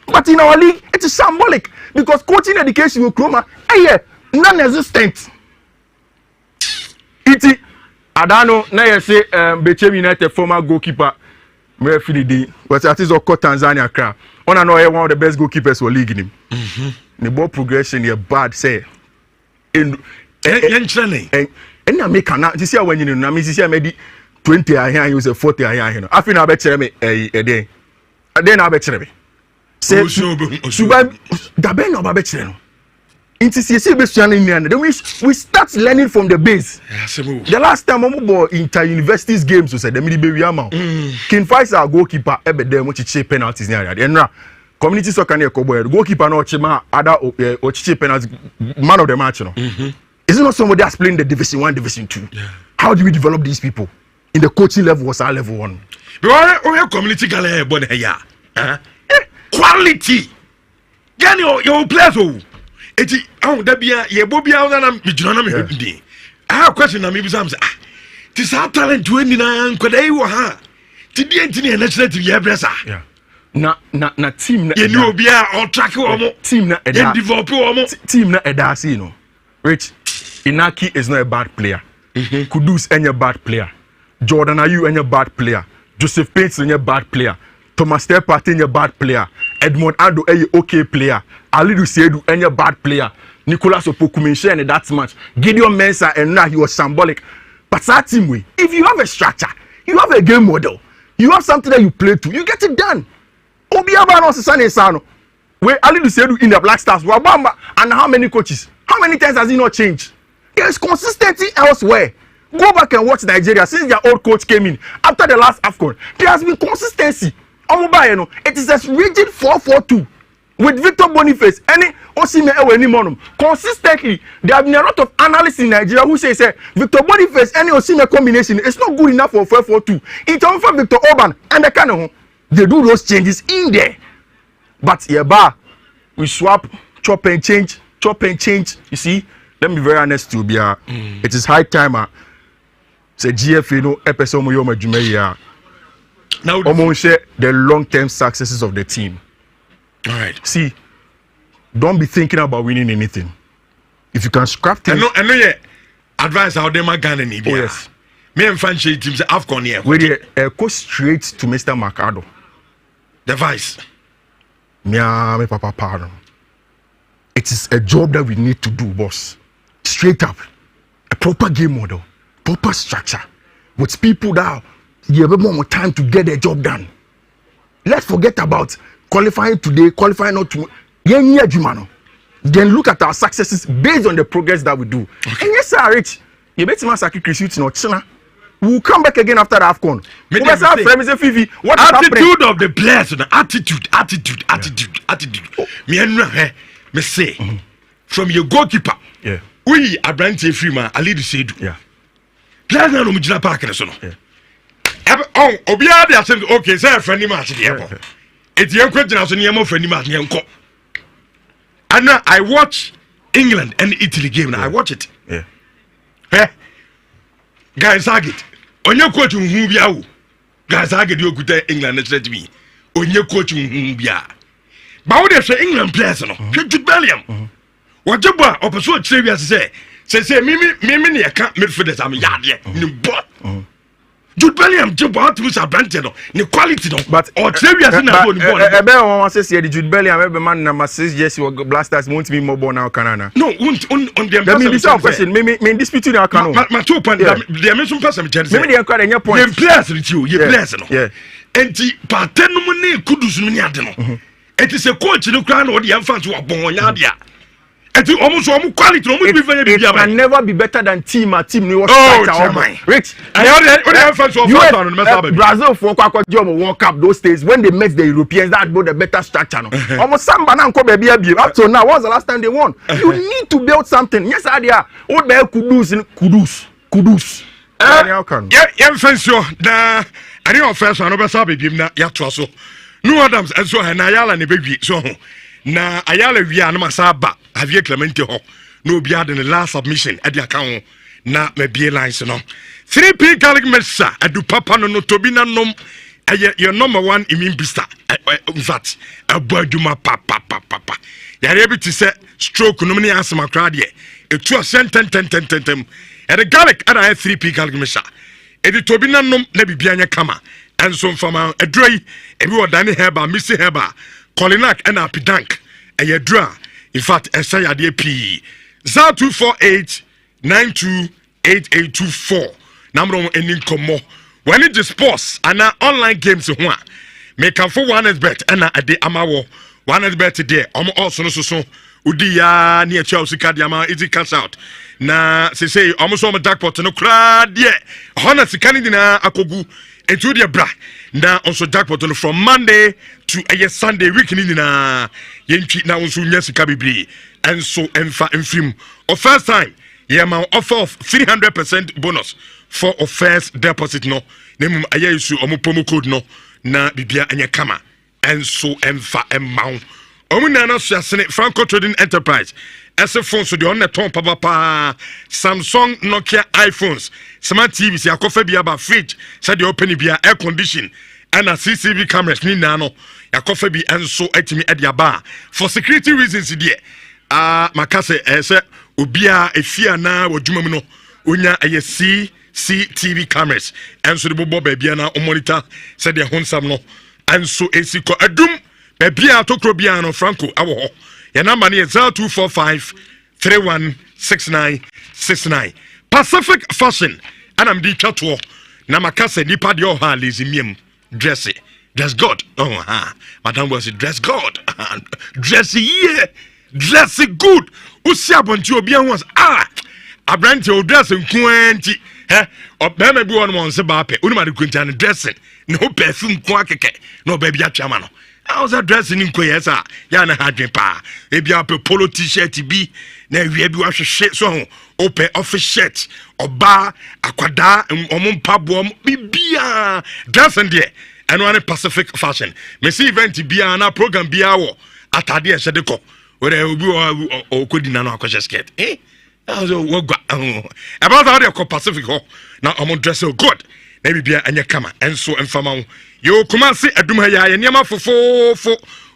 But in our league, it is symbolic because coaching education will come non-existent. I don't know. Now you say Bechem United former goalkeeper, me feel the but at least Oko Tanzania crowd. On and one of the best goalkeepers for league in him. The ball progression is bad. Say, and I make an. You see when you know, I see I made 20 a year, you say 40 a year. I feel I bet me a day. Then I bet me. Say, Suba, Daben no bet me. Then we start learning from the base. The last time I was inter-universities games, we said the baby amount. King Faisal goalkeeper ebe dem chiche penalties near that. And community soccer near Kobo goalkeeper no chima other chiche penalties man of the match. Is it not somebody that's playing the Division 1, Division 2? Yeah. How do we develop these people in the coaching level? Was our level 1? Because community gala born here. Quality. Get your players. Eti that be ye bobia na me juna me hedi. I have a question na me bi sam say this our talent 29 kwada wo ha. Ti di entini na chere ti ye bresa. Yeah. Na team na ye ni obi a on track wo mo. Team na eda. Develop wo mo. Team na eda see no. Rich Inaki is not a bad player. Kudus any bad player. Jordan Ayew any bad player. Joseph Pates any bad player. Thomas Partey any bad player. Edmond Ando any okay player. Alidu Seydou any bad player. Nicolas Opoku and that match. Gideon Mensah and now he was symbolic. But that team way, if you have a structure, you have a game model, you have something that you play to, you get it done. Obiaba no Sane Sano. Where Alidu Seydou in the Black Stars, Wabamba, and how many coaches? How many times has he not changed? There is consistency elsewhere. Go back and watch Nigeria since their old coach came in after the last AFCON. There has been consistency. It is a rigid 4-4-2 with Victor Boniface. Any Osimhen any monum. Consistently, there have been a lot of analysts in Nigeria who say Victor Boniface any Osimhen combination is not good enough for 4-4-2. It's only for Victor Orban and the Kano. They do those changes in there. But we swap, chop and change. You see, let me be very honest to you. It is high time. Say GFA no episode mo yoma jumeya. Now almost share the long-term successes of the team. All right. See, don't be thinking about winning anything. If you can scrap things. I know yeah. Advice how them are Ghana ni. Oh yes. Me and fancy teams AFCON here. We go straight to Mr. Mercado. The vice. Me papa pardon. It is a job that we need to do, boss. Straight up. A proper game model. Proper structure with people that you have more time to get the job done. Let's forget about qualifying today, qualifying not tomorrow. Then look at our successes based on the progress that we do. Okay. And yes, sir, Rich, you bet me sacrifice no China. We'll come back again after the AFCON. What attitude of the players? Attitude. Me say from your goalkeeper. Yeah. We are branching free man. Alidu Seydou. Yeah. Players na no mujina park na so no. Obia dey say okay, say friendly match dey ebo. Etiyen kwagina so ne friendly match ne nko. And now I watch England and Italy game now. I watch it. Yeah. Guys Agit. Onye coach hu bia wo. Guys Agit you okuta England national team. Onye coach hu bia. Ba wo dey say England players no. Jude Bellingham. Wajeba opeso chire bia say me ne ka midfielders am yade ni bot. Jude Bellingham jump out to his advantage no the quality no but Trevias na go ni ball ebe won say the Jude Bellingham ebe man number 6 jersey or Blasters won't be more ball now Canada no on the let me be some question me dispute you now can ma two point the mention person Chelsea me dey enquire any point the players with you ye players no enti pattern no ne kudus no ne ade no enti se coach no kra na o de fans wo bon nya dia enti almost quality no be very big. It can never be better than team no was Rich Brazil for Kwakwa World Cup those days when they met the Europeans that was the better structure no almost samba na nko baby up to now what's the last time they won you need to build something yes idea what be kudus yeah fence yo na ani on first one no be sabe bim na ya to so no Adams and so na yala ne be so na ayala wi an masaba Javier Clemente ho no be had in the last submission at the account na me be lines no 3P Garlic Mesa adu papa no tobi na nom your number one immune booster in fact abaduma papa ya rebi to say stroke no me asema kra de e tu ten e the garlic and I 3P Garlic Mesa e the tobi na nom na bibia nya kama enso mfama edroi ebi wodane heba misi heba Colinac and Apidank ayedra in fact essay ade p 0248928824 number eni komo when it is sports and online games ho a make am for one bet and ade amawo one bet there also no so udi ya ne Chelsea card ama easy cash out na say almost so jackpot no kra there hona sikani dina akogu etu de bra na also jackpot no from Monday to Sunday week ni na yentwi na also nya sika bibiri and so emfa emfrim of first time ma offer of 300% bonus for a first deposit no nemu ayesu omo promo code no na bibia anya kama and so emfa emma omo na na so asene Franco Trading Enterprise ese phone so de on na ton papa Samsung Nokia iPhones smart TVs ya kofa bia ba fridge said the open bia air condition and a CCTV cameras ni na no ya kofa bi enso atimi ade aba for security reasons there makase ese obia efia na wadwuma mu no onya CCTV cameras enso de bobo ba bia na o monitor said the honsam no enso esiko adum ba bia tokro bia no Franco awo ho ya number ni 0245316969 Pacific Fashion and I'm the chatwo na makase nipa de o ha lezimiem dress God madam was dress God dress good usi abonti obi anwas abranti o dress nkwenti obema bi won mo nse ba pe uni ma de kwenti an dressing no perfume kwa keke no ba bi atwama no I was dressing in Koyesa, Yana Hadrin Pa, maybe up a polo t-shirt be, na we be wash a shirt so open office shirt or bar, aquada, and omon pabwom, bibia, dressing there, and one Pacific Fashion. May see event be an program be our at Adia Shadeko, where I will be or could in an aquash skirt, eh? I was about how they call Pacific Hall. Now I'm on dress so good. Maybe be a kama and so and fama. You come and see a dumaya and yama for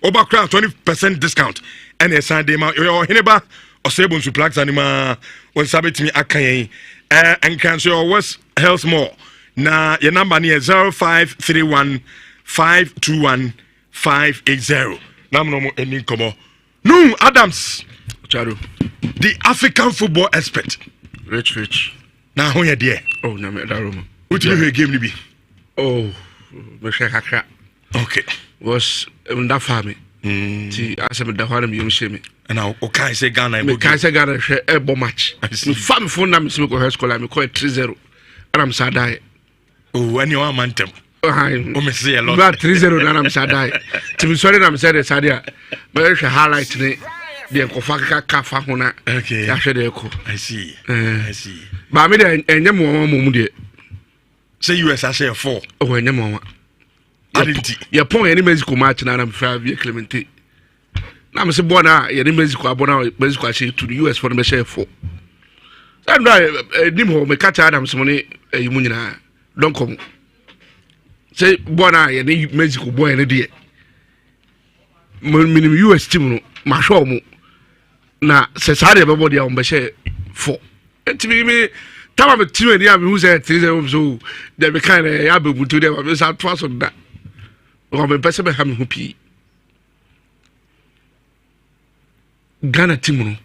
over 20% discount. And a Sunday ma your hineba or sabons to plugs anima when sabit me akaye and cancel your West Health Mall. Na your number near 0531521580. Namno any como. No Adams Charo. The African football expert. Rich. Now who you there? Oh, na me that room. What you hear game ni be? Oh, me share kakra. Okay. Was that family. Ti asem da hwana me yum sheme. Na o kai say Ghana me kai say Ghana hwe ebo match. Me fam phone na me se me ko high school me call 3-0. And I'm sad die. Oh, when you want mantem. Oh, me say a lot. But 3-0 na I'm sad die. Ti me sorry na me say the sad dia. Me hwe highlight ni de ko fa ka fa ho na. Okay. Ya hwe de ko. I see. Ba me de enye mo mu de. Say US I say 4. Oh, enye mo. Adinti. Ya pon any Mexico match na am fa via Clemente. Na me se bona ya ni Mexico abona Mexico a to the US for me share 4. And nim ho me catch Adams money mu nyina don kom. Say bona ya ni Mexico boy na de. Minim US team no ma show mu. Na se sare be body am be share 4. Enti me Tama me tiwe ni am who say 3 so dey be kind ya be butu dey we say twice on that. O me pese be ha me ho pi. Ghana team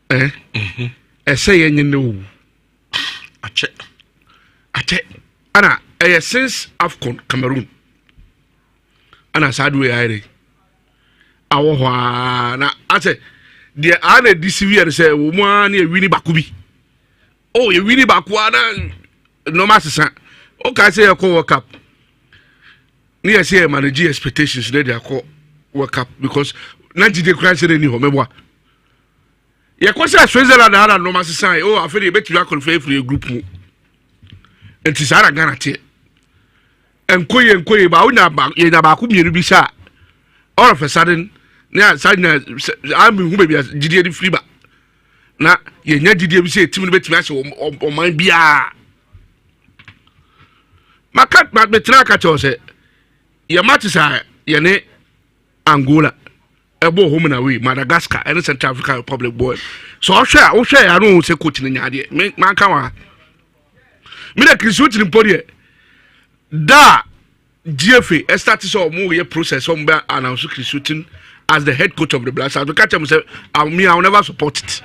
no. Say yenye no. Ache. Ana since AFCON Cameroon. Ana sadwe aire. Awo hwa na ase de ana deceive and say wo mo na e wini bakubi. Oh, you really back one no matter. Okay, say a call World Cup. Near say manage expectations, they are call World Cup because 90 day crash any home. Ya kwasa Switzerland na no matter sign. Oh, I feel you bet you qualify for your group. And Tisara Ghana tie. And koye ba una ba ye na ba ku mienu bi sha. All of a sudden, na side na I'm who be GD free ba. Na ye nya didie bi say team no betimi ase o man bia makat ma betra ka cho se ye matisa ye ne Angola ebo home na we Madagascar and Central African Republic boy so o hwe ya no se coach ni nyaade man kan wa me na Christian Mpodie da GFA start so mo ye process on be announce Christian as the head coach of the Black Stars. Because I say I will never support it.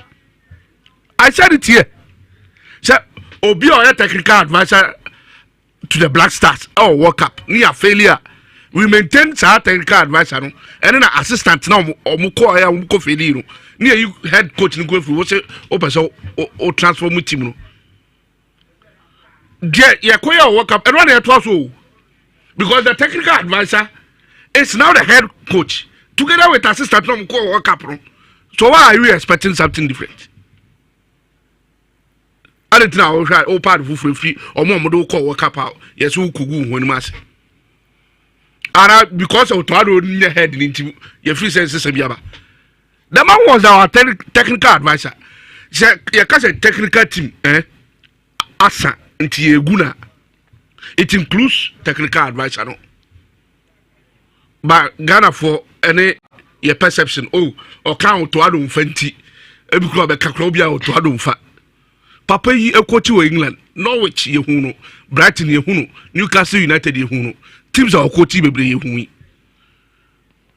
I said it here. Say, Obi or a technical advisor to the Black Stars. Oh, World Cup. Near failure. We maintain our technical advisor. And then an assistant now, or Muko, Muko Felino. Near you head coach and go through what's it, open so, or transform with team. Yeah, World Cup. And run it also. Because the technical advisor is now the head coach. Together with assistant now, Muko World Cup. So why are you expecting something different? I don't know how all part of free or more do call World Cup out. Yes, who could go when mass. And because of Tado in your head into your free senses of Yaba. The man was our technical advisor. You can say technical team, Asa into Yeguna. It includes technical advisor. No? But Ghana for any your perception, or count to Adum Fenty, every club a Cacrobia or to Adum Fat. Papa yi ekoti wo England, Norwich ye hunu, Brighton ye hunu, Newcastle United ye hunu. Teams are coaching bebre ye hunu.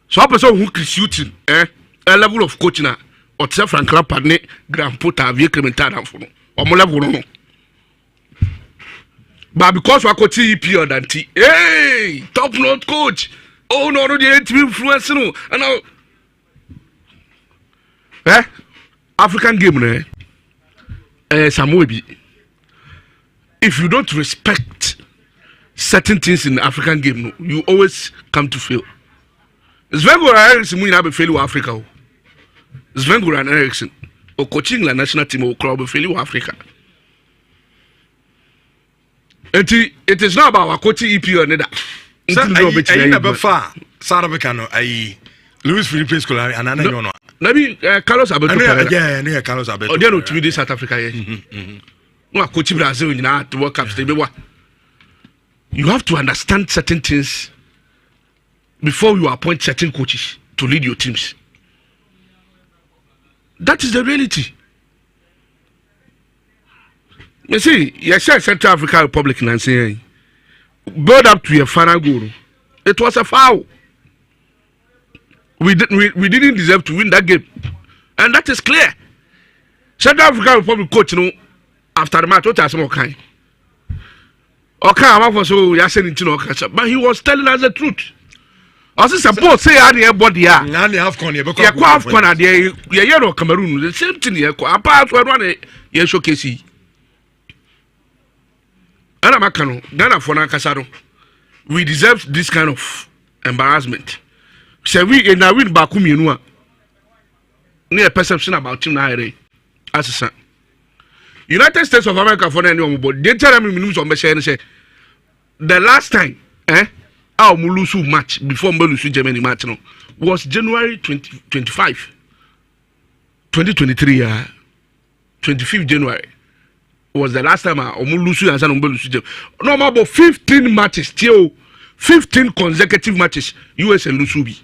So a person who is shooting, a level of coaching na or self Frank Lampard ne Grand Potter vie Clementine for no. Or mo level no. But because we are coaching EPL than T. Hey, top notch coach. Oh no, the team influence no. And now African game ne. If you don't respect certain things in the African game, you always come to fail. Sven-Goran Eriksson will not fail with Africa. Sven-Goran Eriksson, or coaching the national team or club, fail with Africa. It is not about coaching EPL or neither. I never far. Sarabekano, I Louis Philippe Scolari, and I know. Maybe Carlos Alberto. Yeah, Carlos Alberto. Or they don't to South Africa. No, coaching Brazil in the World Cup. You have to understand certain things before you appoint certain coaches to lead your teams. That is the reality. You see, you said Central African Republic and saying build up to your final goal. It was a foul. We didn't deserve to win that game, and that is clear. Central African Republic coach, after the match, what has more kind? Okay, I'm for so you're saying it, but he was telling us the truth. I was supposed to say, "I body here." Now they have corner. Yeah, quite corner. Yeah, Cameroon. The same thing here. Apart from one, yeah, showcase. And I'm a cano. Ghana for Nakasaro. We deserve this kind of embarrassment. So we in a win Bakumi Nua. Near perception about Tim Nhyira as a son. United States of America for any but they tell me news on Messiah and say the last time our Mulusu match before Mulusu Germany match was January 2025 2023 25th January was the last time our Mulusu and San Mulusu no more about 15 matches still 15 consecutive matches US and Lusubi.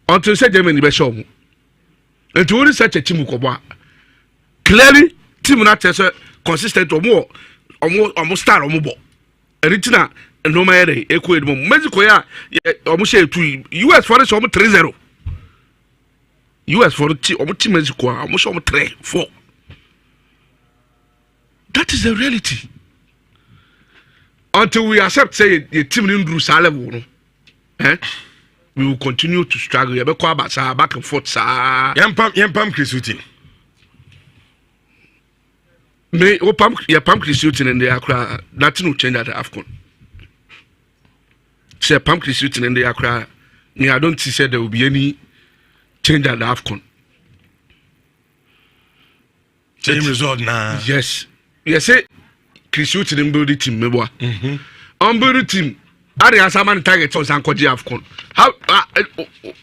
Until say Germany be show. And to only such a team koba. clearly team na tell say consistent omo star omo bo eritina no ma yere eko edmo Mexico ya omo share 2 US for us omo 3-0 US for omo team Mexico omo show omo 3-4 that is the reality until we accept say the team didn't sa level no we will continue to struggle you be call back and forth sa yempam Chrisutin me o pam Chrisutin in the Accra nothing will change at the AFCON. Say pam Chrisutin in the Accra me I don't see say there will be any change at the AFCON. Same result now. Yes say Chrisutin in build the team me boy on build the team Ari asaman target on Sankoji AFCON. How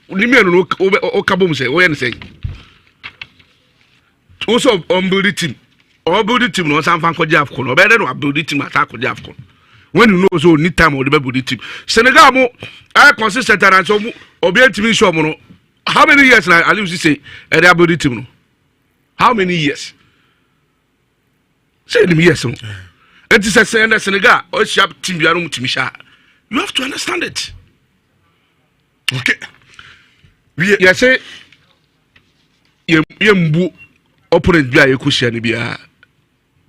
ni me no o kabom say o yen say. Also on build the team. Or build the team no Sankoji AFCON. O better no build the team attack Koji AFCON. When you know so need time or the build the team. Senegal mo are consistent and so obi team show mo no. How many years na Ali say e dey build the team no? How many years? Say them years no. It is a Senegal or sharp team biaro mu team sha. You have to understand it. Okay. You say you mbu opponent bia you kushia ni bia,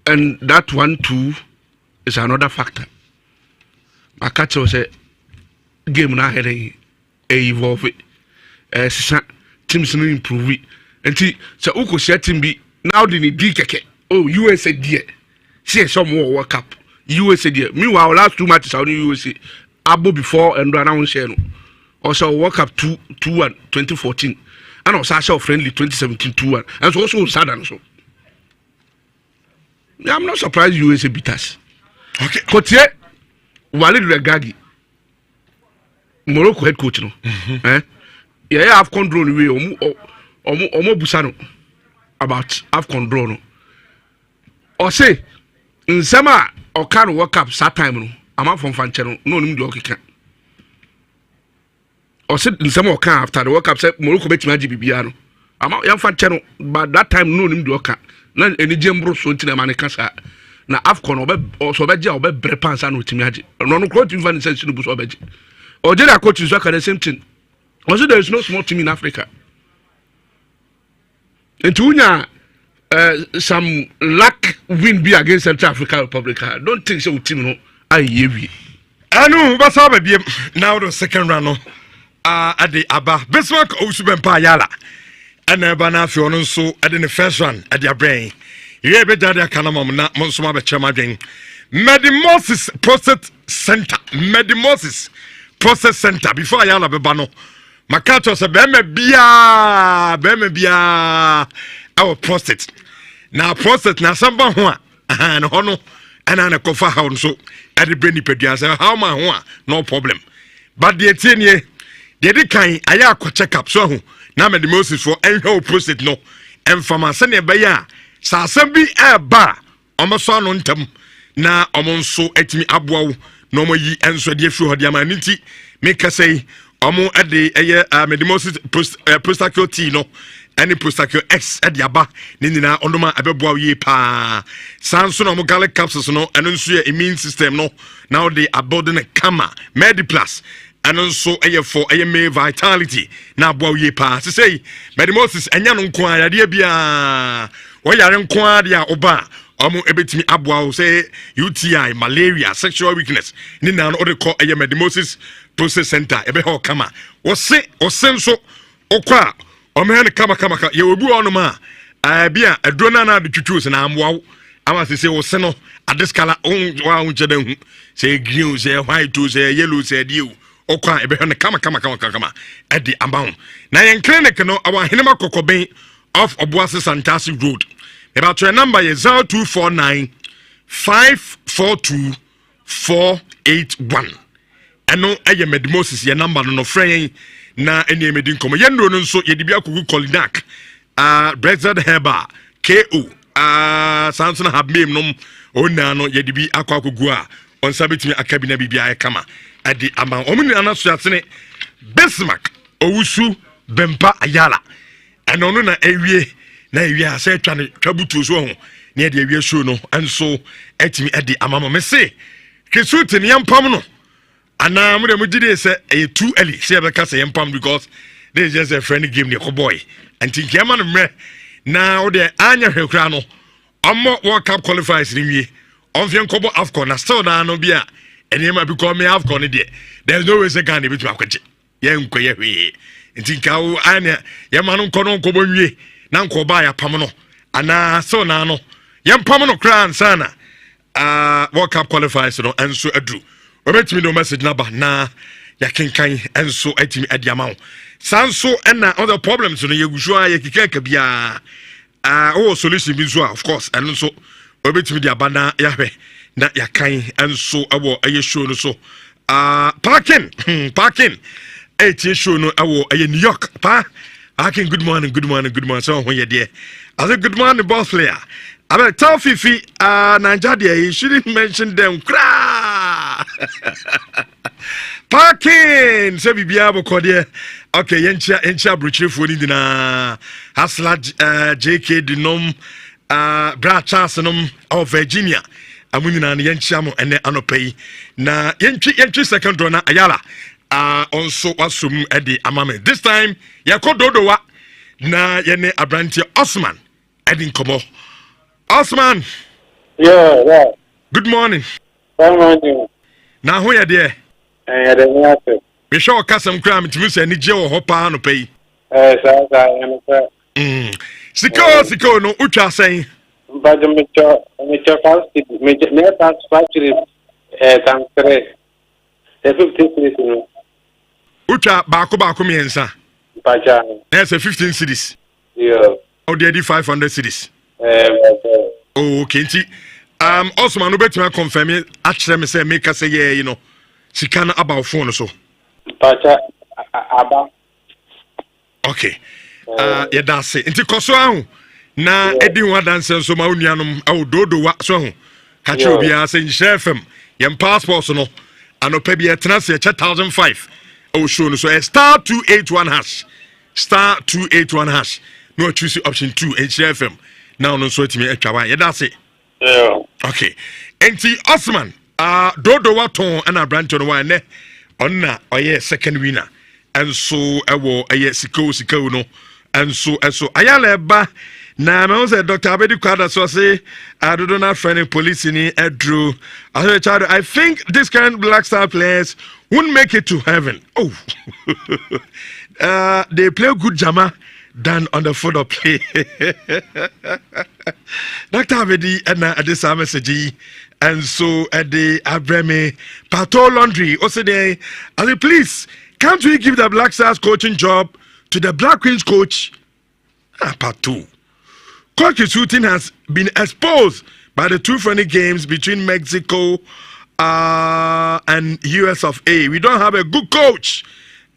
and that one too is another factor. I catch you say game na heading evolve teams no improve it. And see so uko share team be now the ni di keke. Oh USA dear. See some more World Cup. USA dear. Meanwhile last 2 matches out in USA. Abo before and around share no. Also World Cup 2-1 2014 and also Sasha friendly 2017 2-1 and so also sad and so. I'm not surprised USA beat us. Okay. Kotie Walid Regagi Morocco head coach no. Yeah, AFCON draw we omo busano about AFCON draw no. Or say nsema or can World Cup that time no. I'm from Fanchero, no nim do okay. Or said in some account after the World Cup said Morocco bet magic bibiano. I'm out young Fanchero, but that time no nim do okay. None any jembro so to the manicasa. Na AFCON or so beja or brepans and with magic. No quote you van sense to bus or beji. Or did I coach you the same thing? Also, there is no small team in Africa. And Tunya some luck win be against Central African Republic. I don't think so team no. Ayewi anu basa ba biem now the second round no ade aba Bismarck Owusu-Bempah Ayala ana ba na afi ono nso ade ne first round ade abrain ye be dade akana mom na mo nso ma be chema dwen Medimosis Process Center before Ayala be ba no makato se be me bia our prostate na prostate na samba ho a na hono ana na kofa ha nso ade breni pedua say how ma ho no problem but the tienie de kan aya akọ check up so ho na Medimosis for enhwe prostate no emfama se ne be ya sa asem bi eba omoso anu ntam na omo nso atimi aboawo na omo yi enso de afi ho de amaniti make say omo ade eye Medimosis prostacule T no any prostacule X at yaba nina ondoma abeboa ye pa sanso no mo garlic capsules no eno nso ye immune system no now they are building a kama Mediplus eno nso eye for eye me vitality na aboa ye pa say Medimosis enya no nko ayade bia wo yare nko ade a oba omo ebetimi aboa say UTI malaria sexual weakness nina no de call eye Medimosis Process Center ebe ho kama wo se nso okwa omehane kama ye obi ono ma bia adrona na de twitwus na amwa ama se wo se no adeskala wa unche dan hu se green se white se yellow se diu okwa ebe hane kama edi ambaun na yen clinic no awa henema kokoben off Obuasi Santasi Road about your number is 0249 542 481 eno eye Medimosis ye number no friend na eni emedin komo yendo no nso yedi bia kugu Colinac Brexit Herba KO Samson Habmem no ona no yedi bi akwa kugu a onsa betimi akabina bibia kama adi ama omuni anaso asene Bismarck Owusu-Bempah Ayala eno no na ewie na ewia say twa ne twabutu so ho na e de ewia show no enso etimi e de amama me se kesuti ne yampam no ana mo de mo gide say e too early say be ka say yampam because this is just a friendly game ne ko boy anti kiama no mre na o de anya hwekura no omo World Cup qualifiers ni wie onfien kobo AFCON na still na no bia enema because me AFCON de there's no way say Ghana be to akwaje ye nkoye hwe nti nka wo anya ye ma no nkono nkobo wie na nkoba ya pam no ana so na no ye pam no kran sana World Cup qualifiers no enso adu obetimi no message na ba na ya kenkan enso atimi adi ama wo sanso na other problems no ye gusua ye kikeka bia solution bi so of course enso obetimi di abana ya hwe na ya kan enso awo aye show no so parking show no awo aye New York parking good morning so ho ye there I say good morning boss player I better tell Fifi Nigeria he shouldn't mention them parking say bibia boko there okay yencha bruchefo ni dina hasla JK dinom bra chance nom of Virginia amunina na yencha mo ene anopai na yentwi second draw na ayala also wasum edi amame this time yakododowa na yene abrantie Osman edi nkomo Osman yeah good morning na ho ye de we show kasam kram timi se ni je wo ho pa no pai siko no utwa sen but me fast factory tantre 15 cities no utwa baako miensa pacha yes 15 cities yeah already 500 cities okay nti Osman no betima confirm actually me say make say yeah you know sikana about phone so pacha aba okay ya dase nti koso ahu na edi ho dance so ma onuanom awdodo wa so ho ka che obi a say Nhyira FM yem passport no anopa bi etena se 1005 o show no so star 281 hash no choose option 2 Nhyira FM now no so etimi atwa wa ya dase yeah okay enti Osman dodo wa ton ana branch no wa ne onna oye second winner and so ewo aye siko no and so ayala eba na me say Dr. Abedi Kwada so say I don't know friend police ni edru I think this kind of Black Star players won't make it to heaven. They play good jama than on the foot of play. Dr. Abedi and this message and so at the Abreme Pato Laundry also there I say please can't we give the Black Stars coaching job to the Black Queens coach? Pato. Coach shooting has been exposed by the two friendly games between Mexico and US of A. We don't have a good coach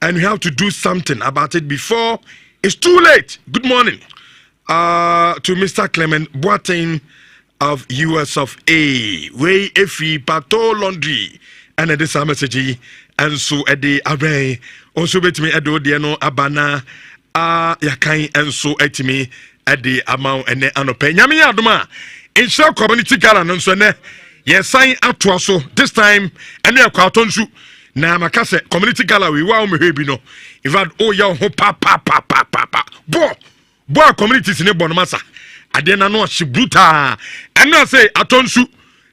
and we have to do something about it before it's too late. Good morning to Mr. Clement Boateng of US of A. Way Efi Pato Laundry and this message and so at the array also bet me ado de no abana yakan and so at me at the amount and anope nyame adoma in shall community gala no so ne yes sign atwa so this time and e kwatonsu na makase community gala we wa me bi no in fact oh ya ho pa bo communities ne bon masa ade na no she brutal and no say atonsu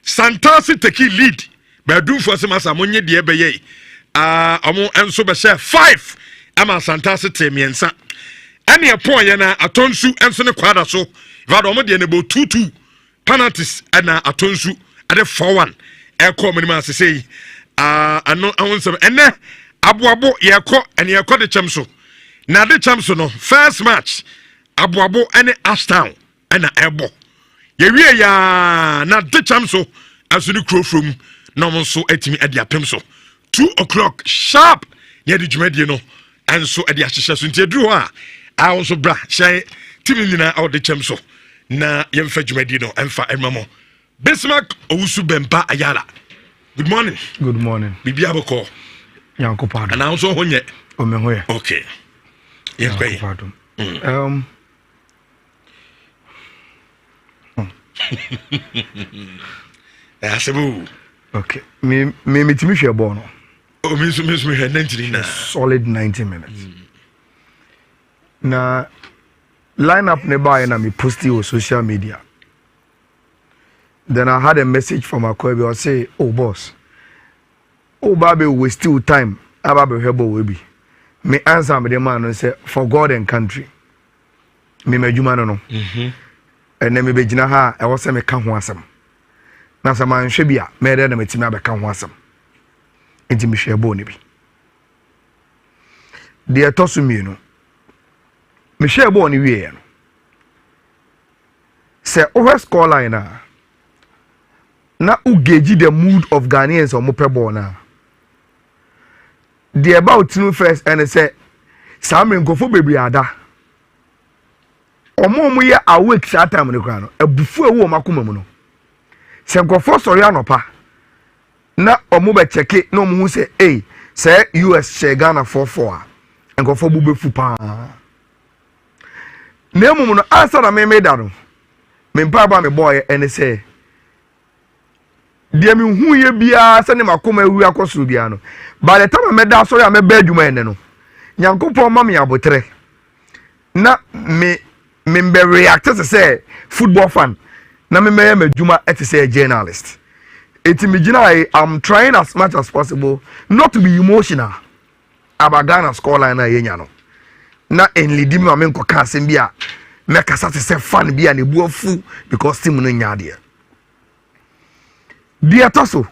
Santasi take lead but do for some masa monye de be ye omo enso be share 5 ama Santasi temiensa ane point ya na atonsu enso ne kwada so vado omo de ne bo 2-2 penalties na atonsu ade 4-1 e ko mo ni ma sei ano awonsem ene aboabo ye ko ene ye ko de chamso na de chamso no first match aboabo ene Ashtown ena ebo ye wie ya na de chamso asuni kro from na mo so atimi ade apem so 2:00 sharp ye de dwumadie no enso ade ahyehye so nti duru a also bra shay timi nyina out de chamso na yemfa dwumadie no emfa emamo Bismarck owusu bempa ayala. Good morning. Good morning. Bibi aboko. Yanko pardon. And also honye. Omenhoye. Okay. Yanko pardon. Asebu. Okay. Me timi hwe ball no. Oh, me 90 na. Solid 90 minutes. Na lineup ne buy na me post it on social media. Then I had a message from Akobi or say, "Oh boss, oh baby, we still time. Ababe hebo we be." Me answer me the man and say, "For God and country." Me medjuma no. And then me begina ha e wo say me ka ho asem. Na say man hwe bia me de na metimi abeka ho asem. Enti me hwe ebo ne bi. De etosu mi no. Me hwe ebo ne wie no. Say over score line na ugeji the mood of Ghanaians or mopebo na. The about no first and say Samuel nkofo bebre ada. Omo ye awake that time no kra no. Ebufu ewo makoma mu no. Se nkofo sori anopa. Na omo be cheke na omo hu say say US share Ghana 4-4 a. Nkofo bu befu pa. Na emu no answer na me da no. Me mpa ba me boy and say dia mi hu ye bia se ne makoma ewu akoso bia no. By the time me da sori a me ba adwuma ene no. Nyankopon ma me abotre. Na me be react as say football fan. Na me adwuma et say journalist. I'm trying as much as possible not to be emotional about Ghana scoreline na yenya no. Na enlidi me amenko ka asem bia me kasa te say fan bia na ebu afu because team no nya de. Dia toso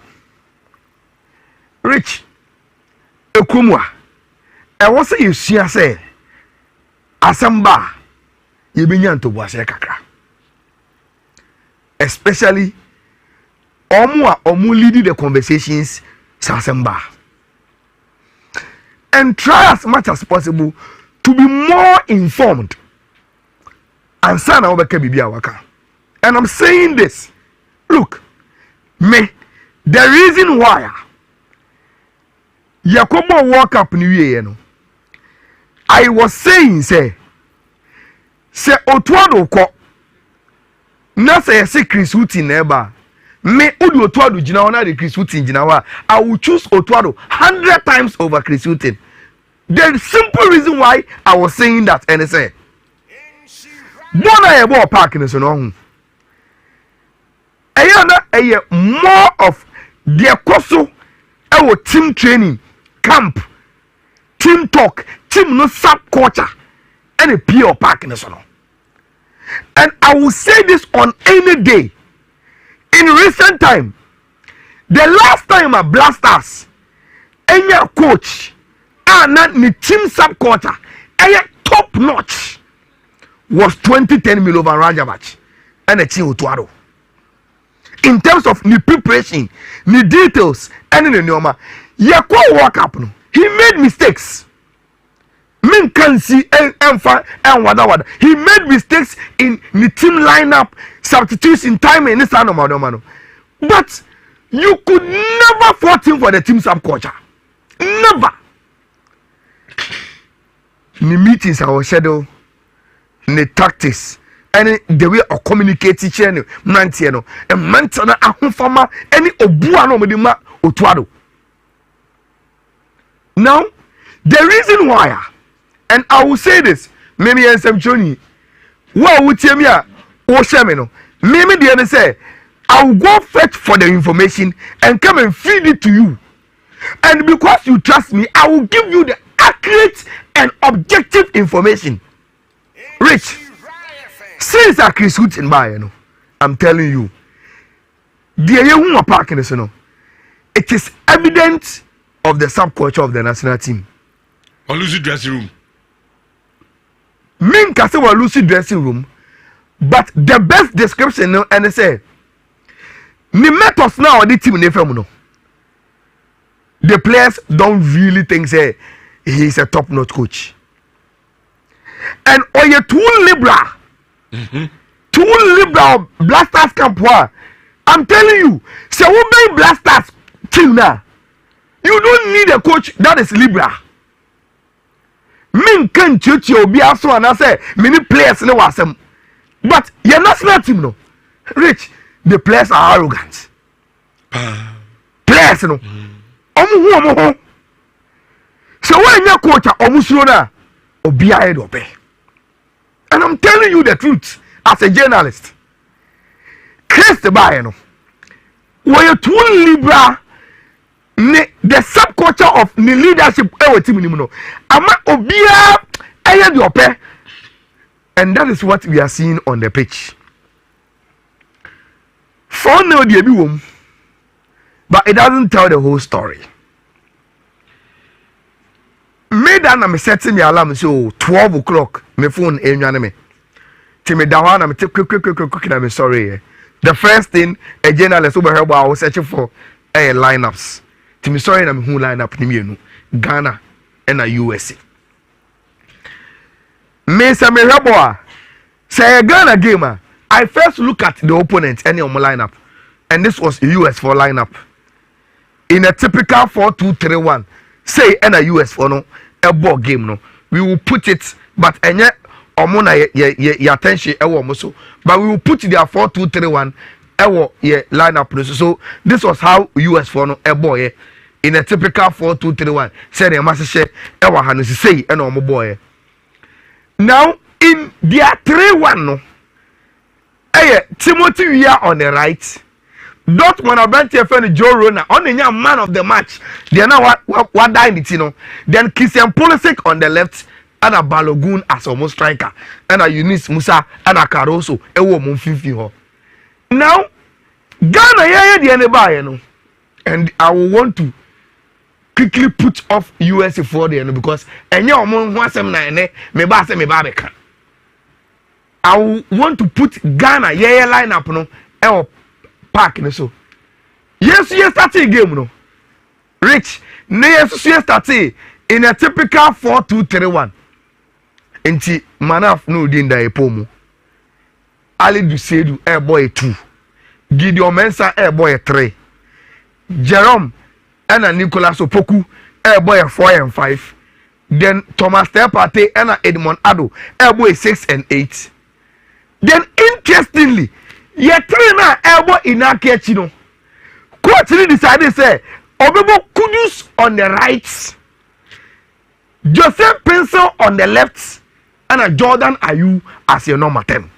Rich ekumwa e wo se yesua se asamba ye benya ntobo ase kakra, especially omu lead the conversations asamba, and try as much as possible to be more informed and sana obeka bibia waka. And I'm saying this, look, me the reason why Yakobo World Cup New Year no, I was saying say Otuado ko na say Chris Wooten eba me odi Otuado jina na the Chris Wooten jina wa, I will choose Otuado 100 times over Chris Wooten. The simple reason why I was saying that, and say bona ebo park in so no eye more of the koso our team training camp, team talk, team no sub culture, and a pure park in so no. And I will say this on any day. In recent time, the last time I blasters any coach and not the team sub culture, top notch was 2010 Milovan Rajovic and a team Otuado. In terms of the preparation, the details, and the norma, Yakwa World Cup no, he made mistakes. Men can see and whatever. He made mistakes in the team lineup, substitution time and this no. But you could never fault him for the team subculture. Never. The meetings our schedule, the tactics, and the way of communicating channel, mantiano, and mantana ahufama, any obuano medima Otuado. Now, the reason why, and I will say this, maybe and some Johnny, what would you mean? Oh, Shamino, maybe the other say, I will go fetch for the information and come and feed it to you. And because you trust me, I will give you the accurate and objective information. Rich, since I Chris Wooten by, I'm telling you, the young park in the it is evident of the subculture of the national team. Or lose dressing room. Min kase wa lose dressing room, but the best description no and say ni methods now the team no. The players don't really think say he's a top-notch coach. And oye too liberal. Too liberal blasters camp wa. I'm telling you, say we be blasters team now. You don't need a coach that is liberal. Min can chuchi obi aso and say many players no wasem. But your national team no. Rich, the players are arrogant. Players, no. So when you coach Omusuna, Obia Edope. And I'm telling you the truth as a journalist. Chris the Bayano. Where you too libra the subculture of the leadership team no. Ama Obia Edope. And that is what we are seeing on the pitch. For now, but it doesn't tell the whole story. Me that I'm setting my alarm so 12 o'clock. My phone me. Till me down I'm quick. I'm sorry. The first thing a journalist over here I was searching for lineups. Till me sorry I'm who lineup ni Ghana and a USA. Me say me reboa. Say a Ghana gamer. I first look at the opponent any on my lineup, and this was US for lineup. In a typical 4-2-3-1, say in a US for no a ball game no, we will put it, but any omona ye attention but we will put their 4-2-3-1 lineup. So this was how US for no a boy in a typical 4-2-3-1. Say the master share ewa hanu say and omo boy. Now in their 3-1 no. Timothy we are on the right. Dortmund Abranti friend Joe Rona on the man of the match. They are now what dying it, you know. Then Christian Pulisic on the left and a Balogun as almost striker and a Eunice Musa and a Caroso. Now Ghana the anybody, you know. And I will want to quickly put off US for the because and your mom wants them me babeka. I want to put Ghana lineup no park so. Yes starting game no. Rich, yes starting in a typical 4-2-3-1. Enti manaf no dinda epomu. Ali Dusedu boy 2. Gideon Mensah boy 3. Jerome and Nicolas Opoku boy 4 and 5. Then Thomas Tepate and Edmond Ado boy 6 and 8. Then interestingly, ye trainer elbow in Akechino. Coach decided say Obebo Kudus on the right, Joseph Pencil on the left, and a Jordan Ayew as your number 10.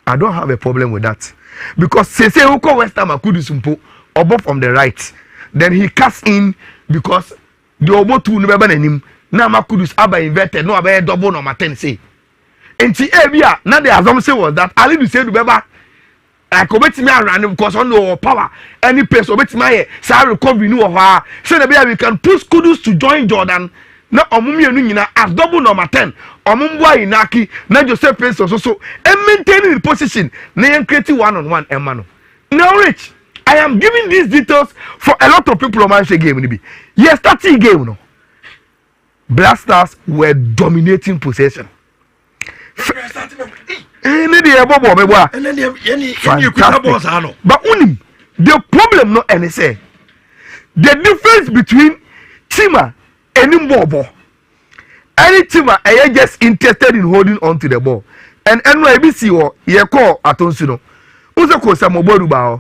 I don't have a problem with that because Sese Oko West Ham Kudus Mpo Obo from the right. Then he cuts in because the Obo 2 never him. Now Kudus aba inverted no aba double number 10 say. And the area, now the assumption was that Ali to say to Beba, I commit me around because on no power, any place obey my say recovery no her. Say the we can push Kudus to join Jordan. Now Omumi Nhyira as double number 10. Omumwa Inaki, now Joseph Prince so and maintaining the position. Now creating one-on-one Emmanuel. Now Rich, I am giving these details for a lot of people on my game. Yes, that's the game no. Black Stars were dominating possession. But the problem no any say the difference between Tima and Mbobo. Any Tima are just interested in holding on to the ball. And NYBC or ye call Atonsino. Uzo ko Samobodu ba.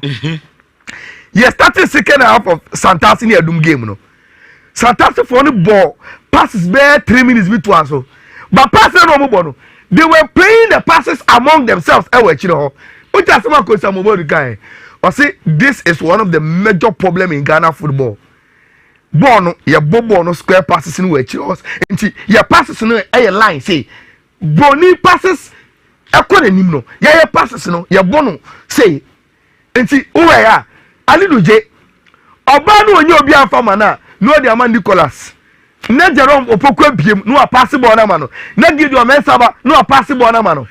Ye started second half of Santas in the Doom game no. Santas for the ball passes bare 3 minutes between so. But passes no more. They were playing the passes among themselves. This is one of the major problems in Ghana football. Bono, your bobo square passes in which yours. And your passes in a line say, Boni passes a corner. Ya passes no, your bono say, and see, oh, yeah, a little J. Obano and your Bia Famana, no, the Aman Nicholas. Na Jerome Opokwe biem no a possible na mano na Gideon Mensah no a possible na mano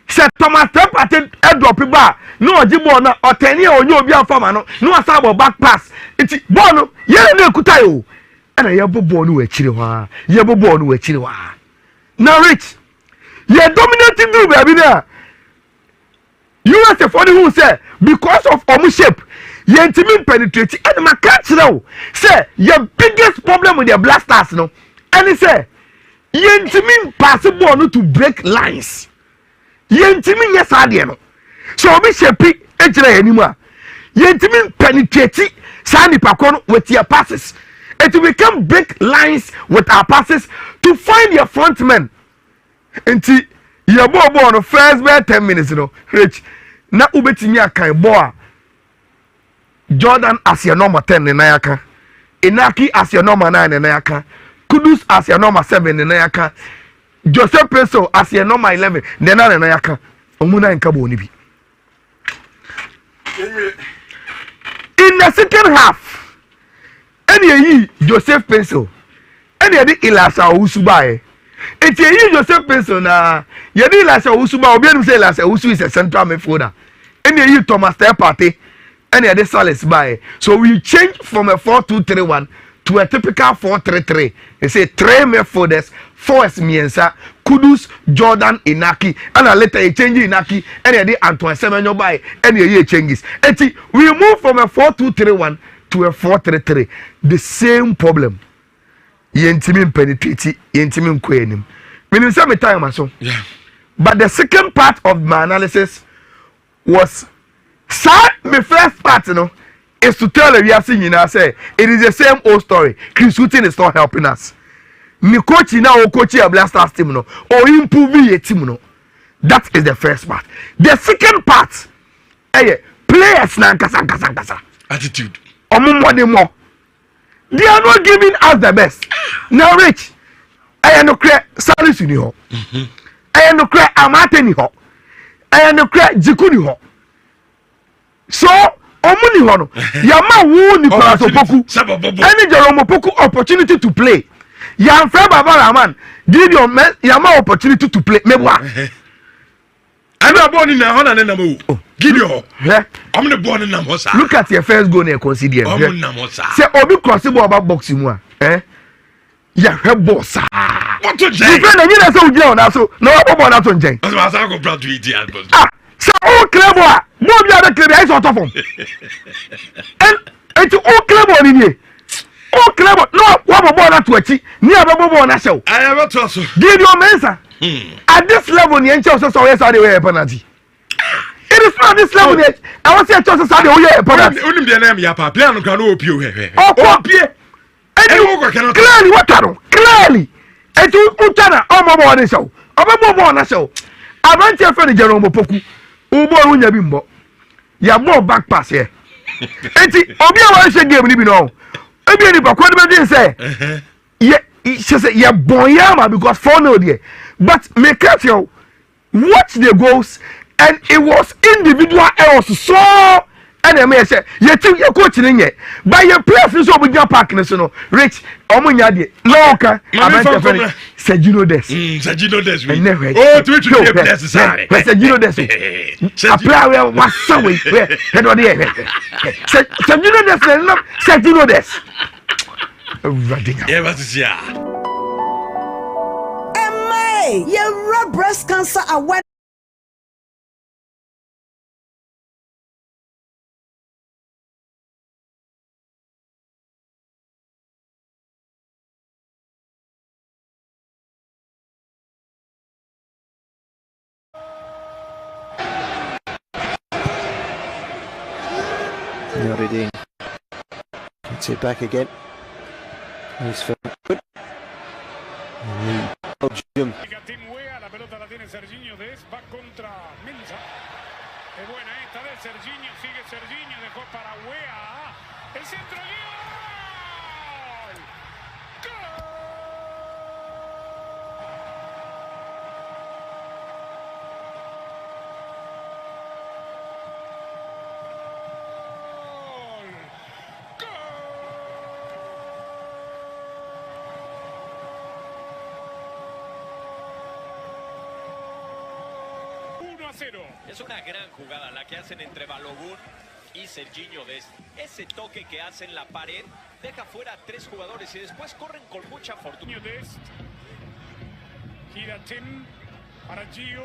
se Thomas Tepate drop ba no ojibo na otani onye obi afama no asabo back pass iti ball no ye na ekuta yo ana ye bobo no wachire wa ye bobo no wachire wa now Rich ye dominating do baby na USA for the who say because of omu shape ye intimi penetrate and ma catch now say your biggest problem with the Black Stars no and he say ye intimi pass ball no to break lines yentimi nye saade no so obi shepi ejira yanima yentimi penetrate sani pakono with your passes. It will become big lines with our passes to find your front men. Until your ball on the first bare 10 minutes, Rich. Now ubetimi akai boa. Jordan as your number 10 in Nayaka. Inaki as your number 9 in Nayaka. Kudus as your number 7 in Nayaka. Joseph Peso as your number 11 in Nayaka. Omuna in Kabo Nibi. In the second half, any Joseph Peso, any Ilasa Usubae. It's a Joseph Peso na Yadi Ilasa Usuba, Obian say Ilasa Usu is a central midfielder. Any Thomas Party, any other Salis by. So we change from a 4-2-3-1 to a typical 4-3-3. They say 3 midfielders, 4 as Miensa, Kudus, Jordan, Inaki, and later a change Inaki, any other Antoine Semenyo by any year changes. We move from a 4-2-3-1 to a 4-3-3. The same problem. Yentimin penetrate, yentimin kwenim. Meaning some time so. Yeah. But the second part of my analysis was my first part, is to tell we are singing. I say it is the same old story. Chris Wooten is not helping us. Me coach now or coach a Blasters team or improving a team. That is the first part. The second part, players na kasa. Attitude. More. They are not giving us the best. Now, Rich, I am no crack Salis in you. I am no crack Amateni ho. I am no crack Jikuni ho. So, Omuni hono. Yama wu Nicolas Opoku. Any Jerome Opoku opportunity to play. Yam Fred Babaraman. Give your man Yama opportunity to play. Mebwa. I'm not born in a Hona Namu. Gideon. I'm not born in Namosa. Look at your first goal and consider. Say, Obi Crossable about boxing. Yeah, her boss. What to say? You know, so John, so no, I'm not on Jane. I was going to be the album. So, oh, clever. No, the other clever is out of him. And it's all clever in here. Oh, clever. No, what about to achieve? Near a bubble on a show. I have a toss. Give your mensa. At this level, the angels are always out of the penalty. It is not this level yet. I was saying, just out of the penalty. Only the name, Yapa, plan of Gano Pio. Oh, Pierre. And you clearly what I know. Clearly. And you Utana, oh, my boy, show. I'm a more on a show. I want your friend Jerome Poku. Ubo Unya Bimbo. You have more back pass here. And see, Obia was a game, you know. Maybe if I couldn't say, yeah, she said, yeah, Boyama because 4-0 there. But make you watch the goals, and it was individual errors. So, and I may say, you think you're coaching it, but your players is over your park, Rich, Omunyadi, Loka, I said, you know this. Said, you know this. Oh, to which you have necessary. Said, you know this. Apply where was somewhere. Said, you know this. Said, you know this. Yeah, what is ya? Your breast cancer awareness. Nhyira gets it back again. He's for good. Belgium. La pelota la tiene Serginho, va contra Mensa. Es buena esta de Serginho, sigue Serginho, dejó para Wea. El centro, ¡gol! Es una gran jugada la que hacen entre Balogun y Serginho Dest. Ese toque que hace en la pared deja fuera a 3 jugadores y después corren con mucha fortuna. Dest. Gira Tim para Gio,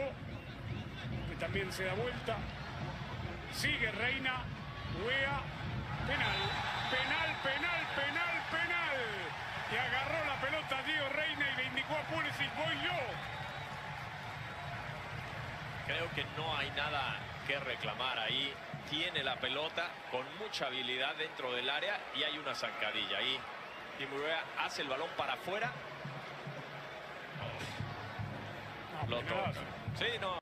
que también se da vuelta. Sigue Reina, Wea, penal, penal. Y agarró la pelota Gio Reina y le indicó a Pulisic, voy yo. Creo que no hay nada que reclamar ahí. Tiene la pelota con mucha habilidad dentro del área y hay una zancadilla ahí. Nhyira hace el balón para afuera. Lo toca. Sí, no.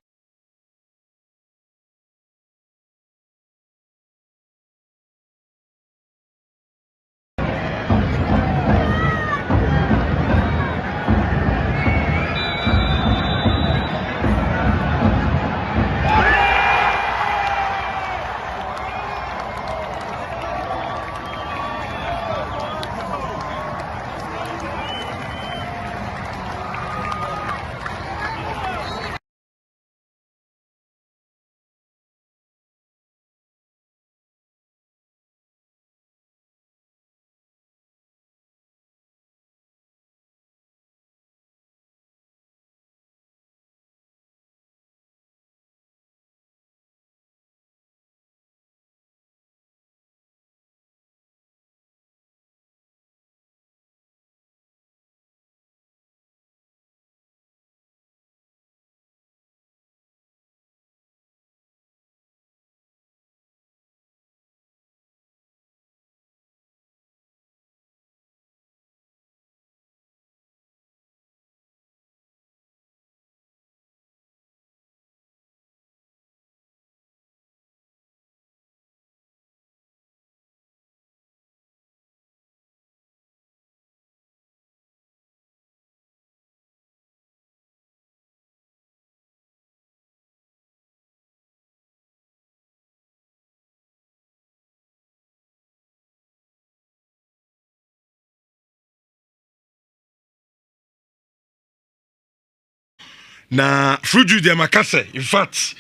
na fruju de makase in fact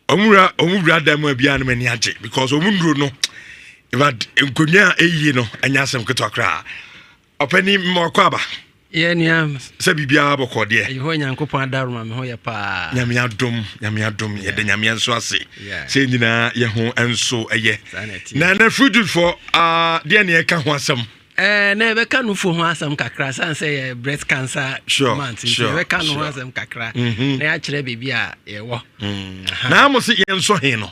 omura dem bia na mani age because omunduro no but nkonya eyi no anya asem keto kra opani moko aba ye nia se bibia boko de e ho nyankopon adaroma me ho ye pa nyame adom ye de nyame enso ase se nyina ye ho enso eye na fruju for de na ye ka ho asem na be ka no fo ho asem kakra san say breast cancer month be ka no ho asem kakra na ya kire bibia ye wo na mo se ye enso he no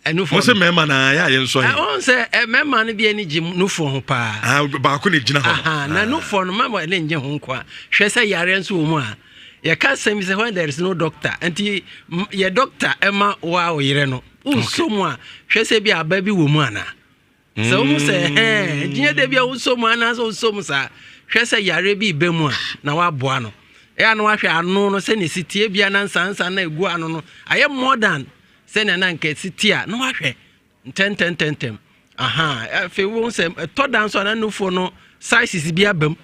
enu fo mo se mema na ya ye enso he on se mema no bi ani gim no fo ho pa ba ko ne gina ho na no fo no mama ne nje ho kwa hwe se yare enso mu a ye ka sem se when there is no doctor anti ye doctor ema wa o yire no unso mu a hwe se bi aba bi wo mu ana so mu se jinya de bia unso mu ana so unso mu sa hwe se yare bi be mu a na wa boa no e anu wa hwe anu no se ne sitie bia na nsansa na egu anu no aye more than se na na nke sitia no wa hwe ten fe wo se to dan so na nufo no sizes bia bam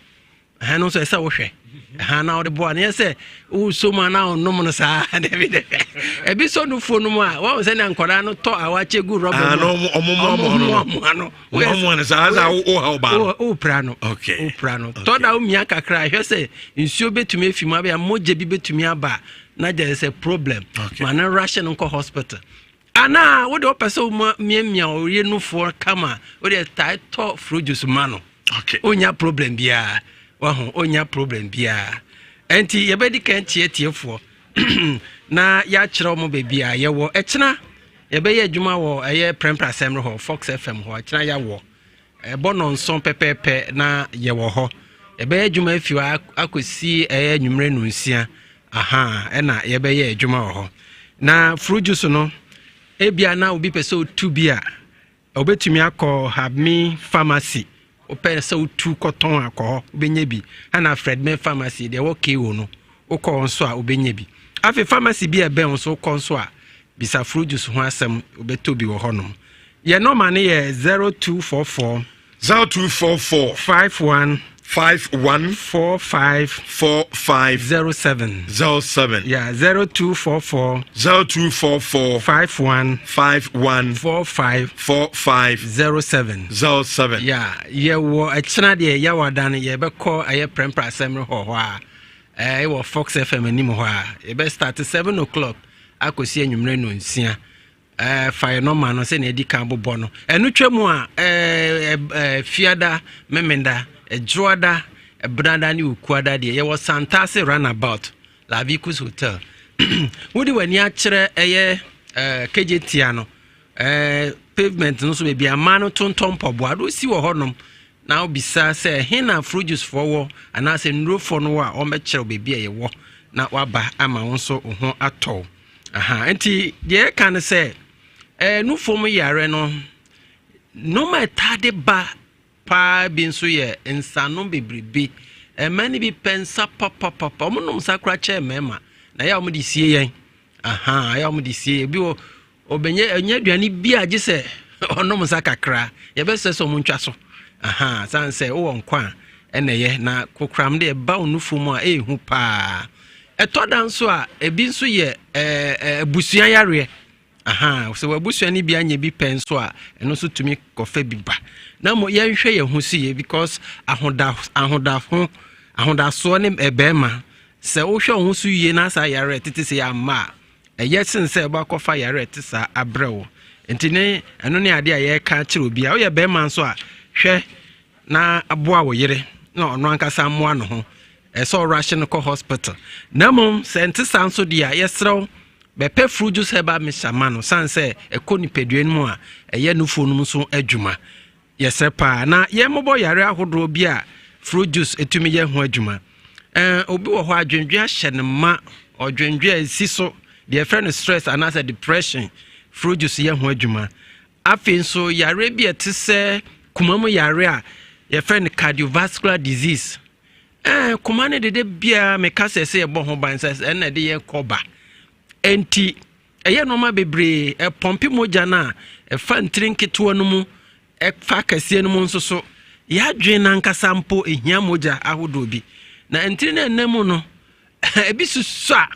no so se wo hwe na o de boa na se wo so mu na o no sa David e bi so nufo no mu a wo se na nkora no to awache gu rubber no omo no sa za o ha ba o prano okay o prano to da o mia kakra hwe se nsuo betumi afimu abia moje bi betumi aba na there is a problem man na rush no ko hospital ana wo de opese mia ori nufo kama wo de title fruit juice mano okay onya problem bia wahu onya problem bia enti ye bedi kan tiefo na ya kire mo bebia ye wo ekina ye be ye adwuma wo eye prempra semre ho Fox FM ho ekina ya wo bono nson pepepe na ye wo ho ye be adwuma afiwa akosi eye nwumre no nsia ena ye be ye adwuma ho na fruit juice no ebia na obi pese otu bia obetumi akọ have me pharmacy open so tu cotton akọ obenye bi ana Fredman pharmacy de wo KO no ukọ nso a obenye bi afi pharmacy bi ebe nso ukọ nso a bisa fruit juice ho asem obeto bi wo honom ye normal ne ye 0244 51 4507 yeah 0244 51 4507 yeah ye wo achina de ye wadan ye be call aye prempra semre ho a e wo Fox FM anim ho a ye be start 7 o'clock akosi anwumre no nsia fire normal no se na edi kan bobo no enu twemu a fiada memenda Joada Branda ni ukuada de ye was Santase runabout La Vicus Hotel wodi wani akyerɛ ɛyɛ kejetia no pavement no so be ama no tonton pɔboa do si wɔ hɔnom na obisa sɛ hena fruit for wo ana sɛ ndro for no a ɔmɛkyerɛ bebi a yɛwɔ na waba ama wo nso ho atɔ enti de kan sɛ no fom yare no no matade ba pa bi nso yɛ nsano bebrebe mani bi pensa papa omonom sakra che mema na ya omudi sie yen ya omudi sie bi obenye anya aduane bi agye se onom sakakra ye be se so montwa so san se wo nkwa eneye na kokram de ba onufu mu a ehu pa etoda nso a ebi nso ye busuan yare so wabusua ni bi anya bi penso a eno so tumi kofa bi ba na mo ye nhwe ye hu sie because ahodaso ne ebema se wo hwe ho so yie na sa yare tete se ya ma eye sen se ba kofa yare tete sa abrewo entine eno ne ade a ye ka kire obi a wo ye bema nso a hwe na aboa wo yere na ono ankasa moa no ho so rushing ko hospital na mom se ntesa nso dia ye srew bepe fruit juice heba misama no sanse ekoni peduen mu a eye no fonu nso adwuma yesepa na ye mobo yare ahodro bi a fruit juice etumi ye ho adwuma obi wo ho adwendwe ahye ne ma odwendwe asi so the friend stress and as depression fruit juice ye ho adwuma afi nso yare bi etese kumamu yare a ye friend cardiovascular disease kumane de bia meka sese ye bo ho bansa na de ye koba enti eye no ma bebre pompi moja na fa ntrinketo no mu fa kase no mu nso so ya dwen na nkasa mpo ehia moja ahodo bi na entri na enemu no ebi susu a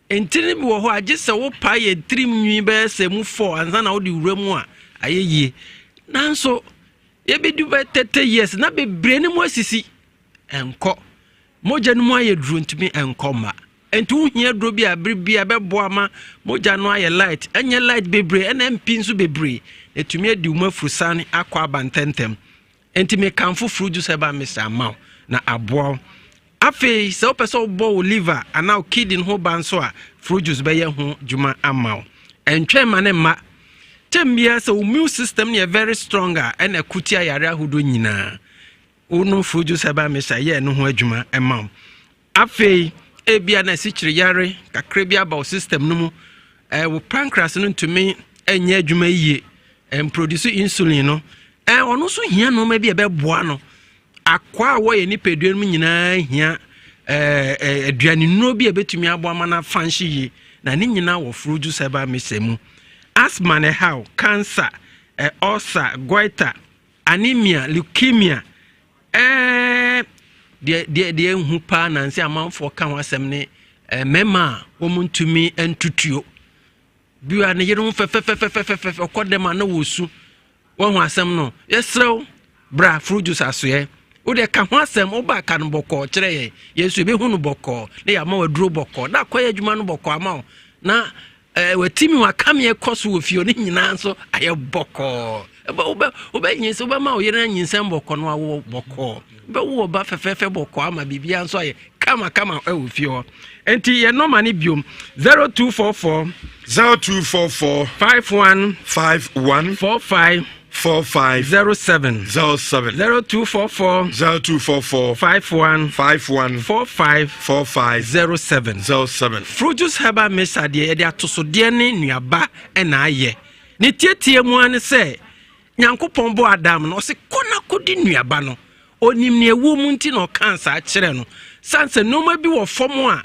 entri bi wo ho agye se wo pa ye trim nwi be se mu 4 anza na wo di wuramu a ayeye nanso ye bi du be 30 years na bebre ne mu asisi enko moja no mu aye duru ntumi enko ma entu hia duro bi a bibia bebo ama moja no aye light enye light bebre ena mpi nso bebre etumi adi uma frusane akwa abantentem enti me kanfo fruit juice ba Mr. Amao na aboa afi se opeso bo liver ana kidney ho banso a fruit juice be ye ho juma Amao entwe mane ma tembia se immune system ne very stronger ena kutia yare ahodo nyina onu fruit juice ba Mr. ye no ho adwuma Amao afi ebia na sichire yare kakra bia ba system no mu wo pancreas no ntumi enye adwuma yie produce insulin no ono so hia no ma bia be boa no akwa wo ye ni peduan mu nyina hia aduane no bia betumi aboa ma na fanhye yi na ni nyina wo fruit juice ba mesemu asthma ne how cancer ulcer goiter anemia leukemia de hu pa na nsi amanfo ka ho asem ne mema wo muntumi entutuo biwa ne yero fefefefefefefe okodema na wosu wo ho asem no yesrew bra fruit juice asoye wo de ka ho asem wo ba ka no bokọ kire ye yesu be hu no bokọ na ya ma waduro bokọ na akoye adwuma no bokọ ama na watimi wakame ekoso wo fio ne nyina nso aye bokọ oba nyinse oba ma oyere nyinse bokọ no awo bokọ be wo ba fefefe bokọ ama bibia nso aye kama wo fio enti ye no mani biom 0244 51 45 07 0244 51 45 07 fruit juice heba mesa de ye atosode ne nuaba na aye ne tietie mu an se nyankopon bo adam no se kona kodi nuaba no onim ne ewu mu nti no kansa a kire no sanse no ma bi wo fom a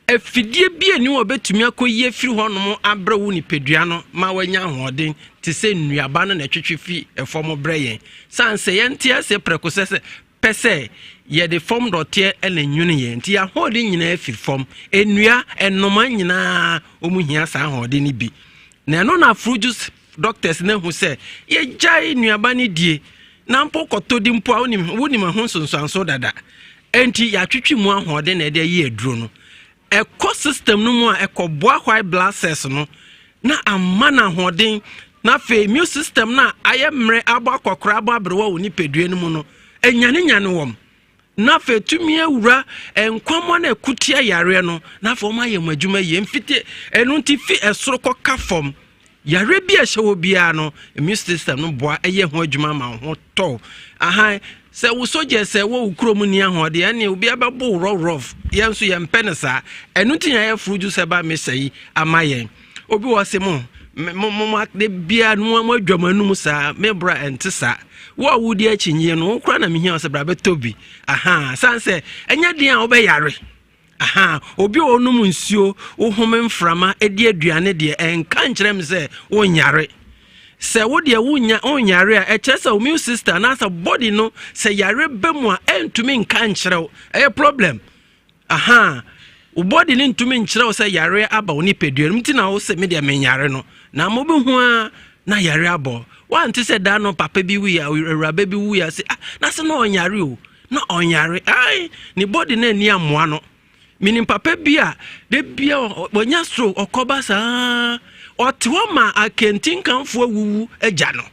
afidie bi ani wo betumi akoyie firi honom abrawu ni pedua no ma wanya hoden te se nuaba no na twetwefi efom breyen sanse yente ase prekosese pese ye de fom dote ela nwune ye nti ya hoden nyina afiri fom enua enoma nyina omuhia sa hoden ni bi na no na fruit juice doctors na hu se ye jai nuaba ni die na mpo kotodi mpo a wonim ho nsonsanso dada enti ya twetwi mu ahoden na de ye aduro no ecosystem no mu a ekoboa white blood cells no na amana hoden na fe immune system na ayemre aba kokora aba brewa woni pedue no mu no enyane nyane wom na fe tumi awura enkwamo na ekutia yare no na fa oma yem adwuma ye mfite enu nti fi esoro koka fom yare bi a hyewo bia no immune system no boa eye ho adwuma ma ho to aha se wo soje se wo ukrom ni ahode ene obi ababo rough yenso ye mpenesa enu tinya ye fruju se ba mesai amayen obi wo se mo de bia no mo adwamanu mu sa me bra entesa wo wudi achinye no kura na mehia se bra betobi aha sanse enya dia wo be yare aha obi onum nsuo wo home mframa edi aduane de enka nkyerem se wo nyare se wo de wo nyare a echesa immune system na sa body no se yare bemu a entumi nka nkyerem problem aha wo body ni ntumi nkyerem se yare aba oni peduan mti na wo se me de menyare no na mo be hu a na yare abo wanti se da no papa bi wi awuraba bi wi a se na se no onyare o na onyare ai ni body na ni amoa no minim papa bia de bia wonya so okoba sa otewo ma akentin kanfo awuwu agya no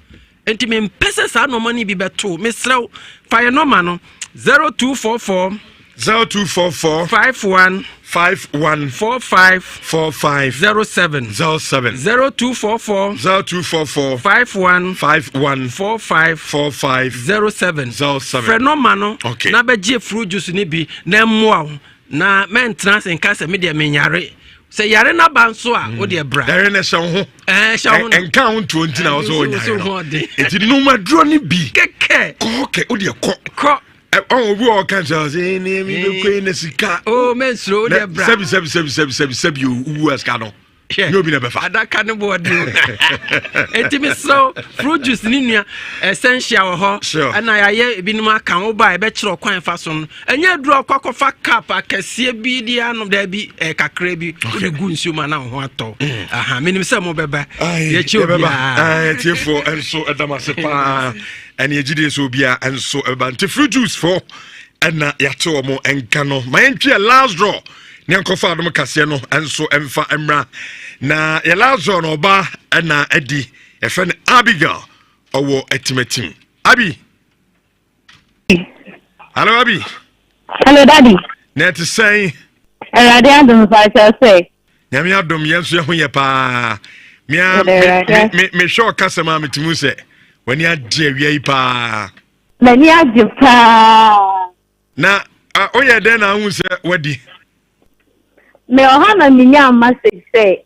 enti me mpese sa no mani bi beto mesrew fire no ma no 0244 51 45 07 0244 51 45 07 Frenomano na beje fruit juice ni bi na mmoa na maintenance in case media menyare se yare na banso a wo de bra yare na hye ho hye enka ho 20 na wo so nyare eti no madro ni bi keke wo de ko obi o kan say ni mi be ko na sika oh mensro de bra sebi u aska no no bi na befa adaka ne body eti mi so fruit juice ni nua essential ho na ya ye binum aka wo ba e be kire kwan fa so no enye duro kwakofa cap akese bi dia no da bi kakra bi odi gu nsu ma na ho ato aha minim se mo beba ye chi obi tiefo enso edamase pa ene ejide so bia enso ebante fruit juice for na ya to mo enka no ma entwe last draw ne nkofa adom kase no enso emfa emra na ya last draw no ba na edi efe Abigail owo etimatim Abi. Hello Abi. Hello Daddy. Net say Erade adom fa say nyame adom yenso ho ye pa me show kasema metimu se wani agye awia pa mani agye pa na oye den na hu se wadi me ohana minya message say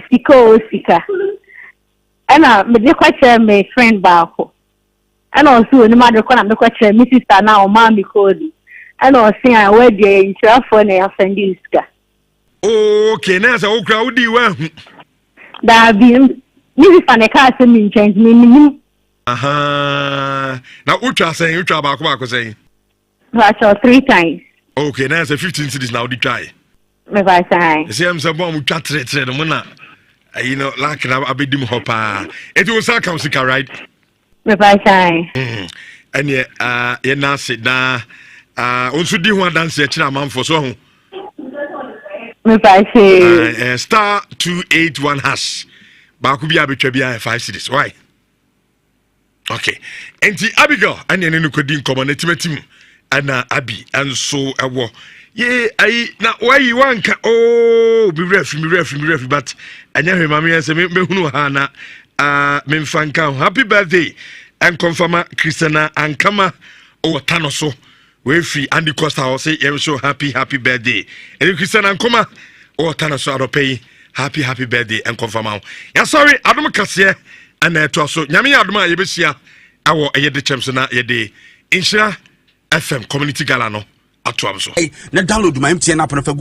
sika ana me de kwache me friend baako ana osu ni ma de kwa na me kwache me sister na o ma mi kodi ana osi a wadi intrafo na ya fendi sika okay na sa okra udi wa hu da bi ni fa ne ka se mi change mi aha na utwa baako say that's 3 times okay na sa 15 cities now di try me ba sai say am say bom utwa tre no na you know like na abedim hopa it will say come sika right me ba sai and ye na sit na onso di ho dance e kira amanfo so ho me ba sai star 281 hash baako bi abetwa bi 5 cities why okay enti Abigail ane ne kodi nkomo na timatim ana Abi anso ewo ye ai na why wanka be refi but anya hwe mama yense me hunu ha na me mfanka happy birthday and confirm Christina Ankama o tano so we fi Andy Costa o say you show happy birthday and Christina Ankama o tano so aropei happy birthday and confirm ya sorry adom kase ana to so nyame adom a yebesia awo eyede champs na yede Nhyira FM community gala no ato am so na download my MTN app na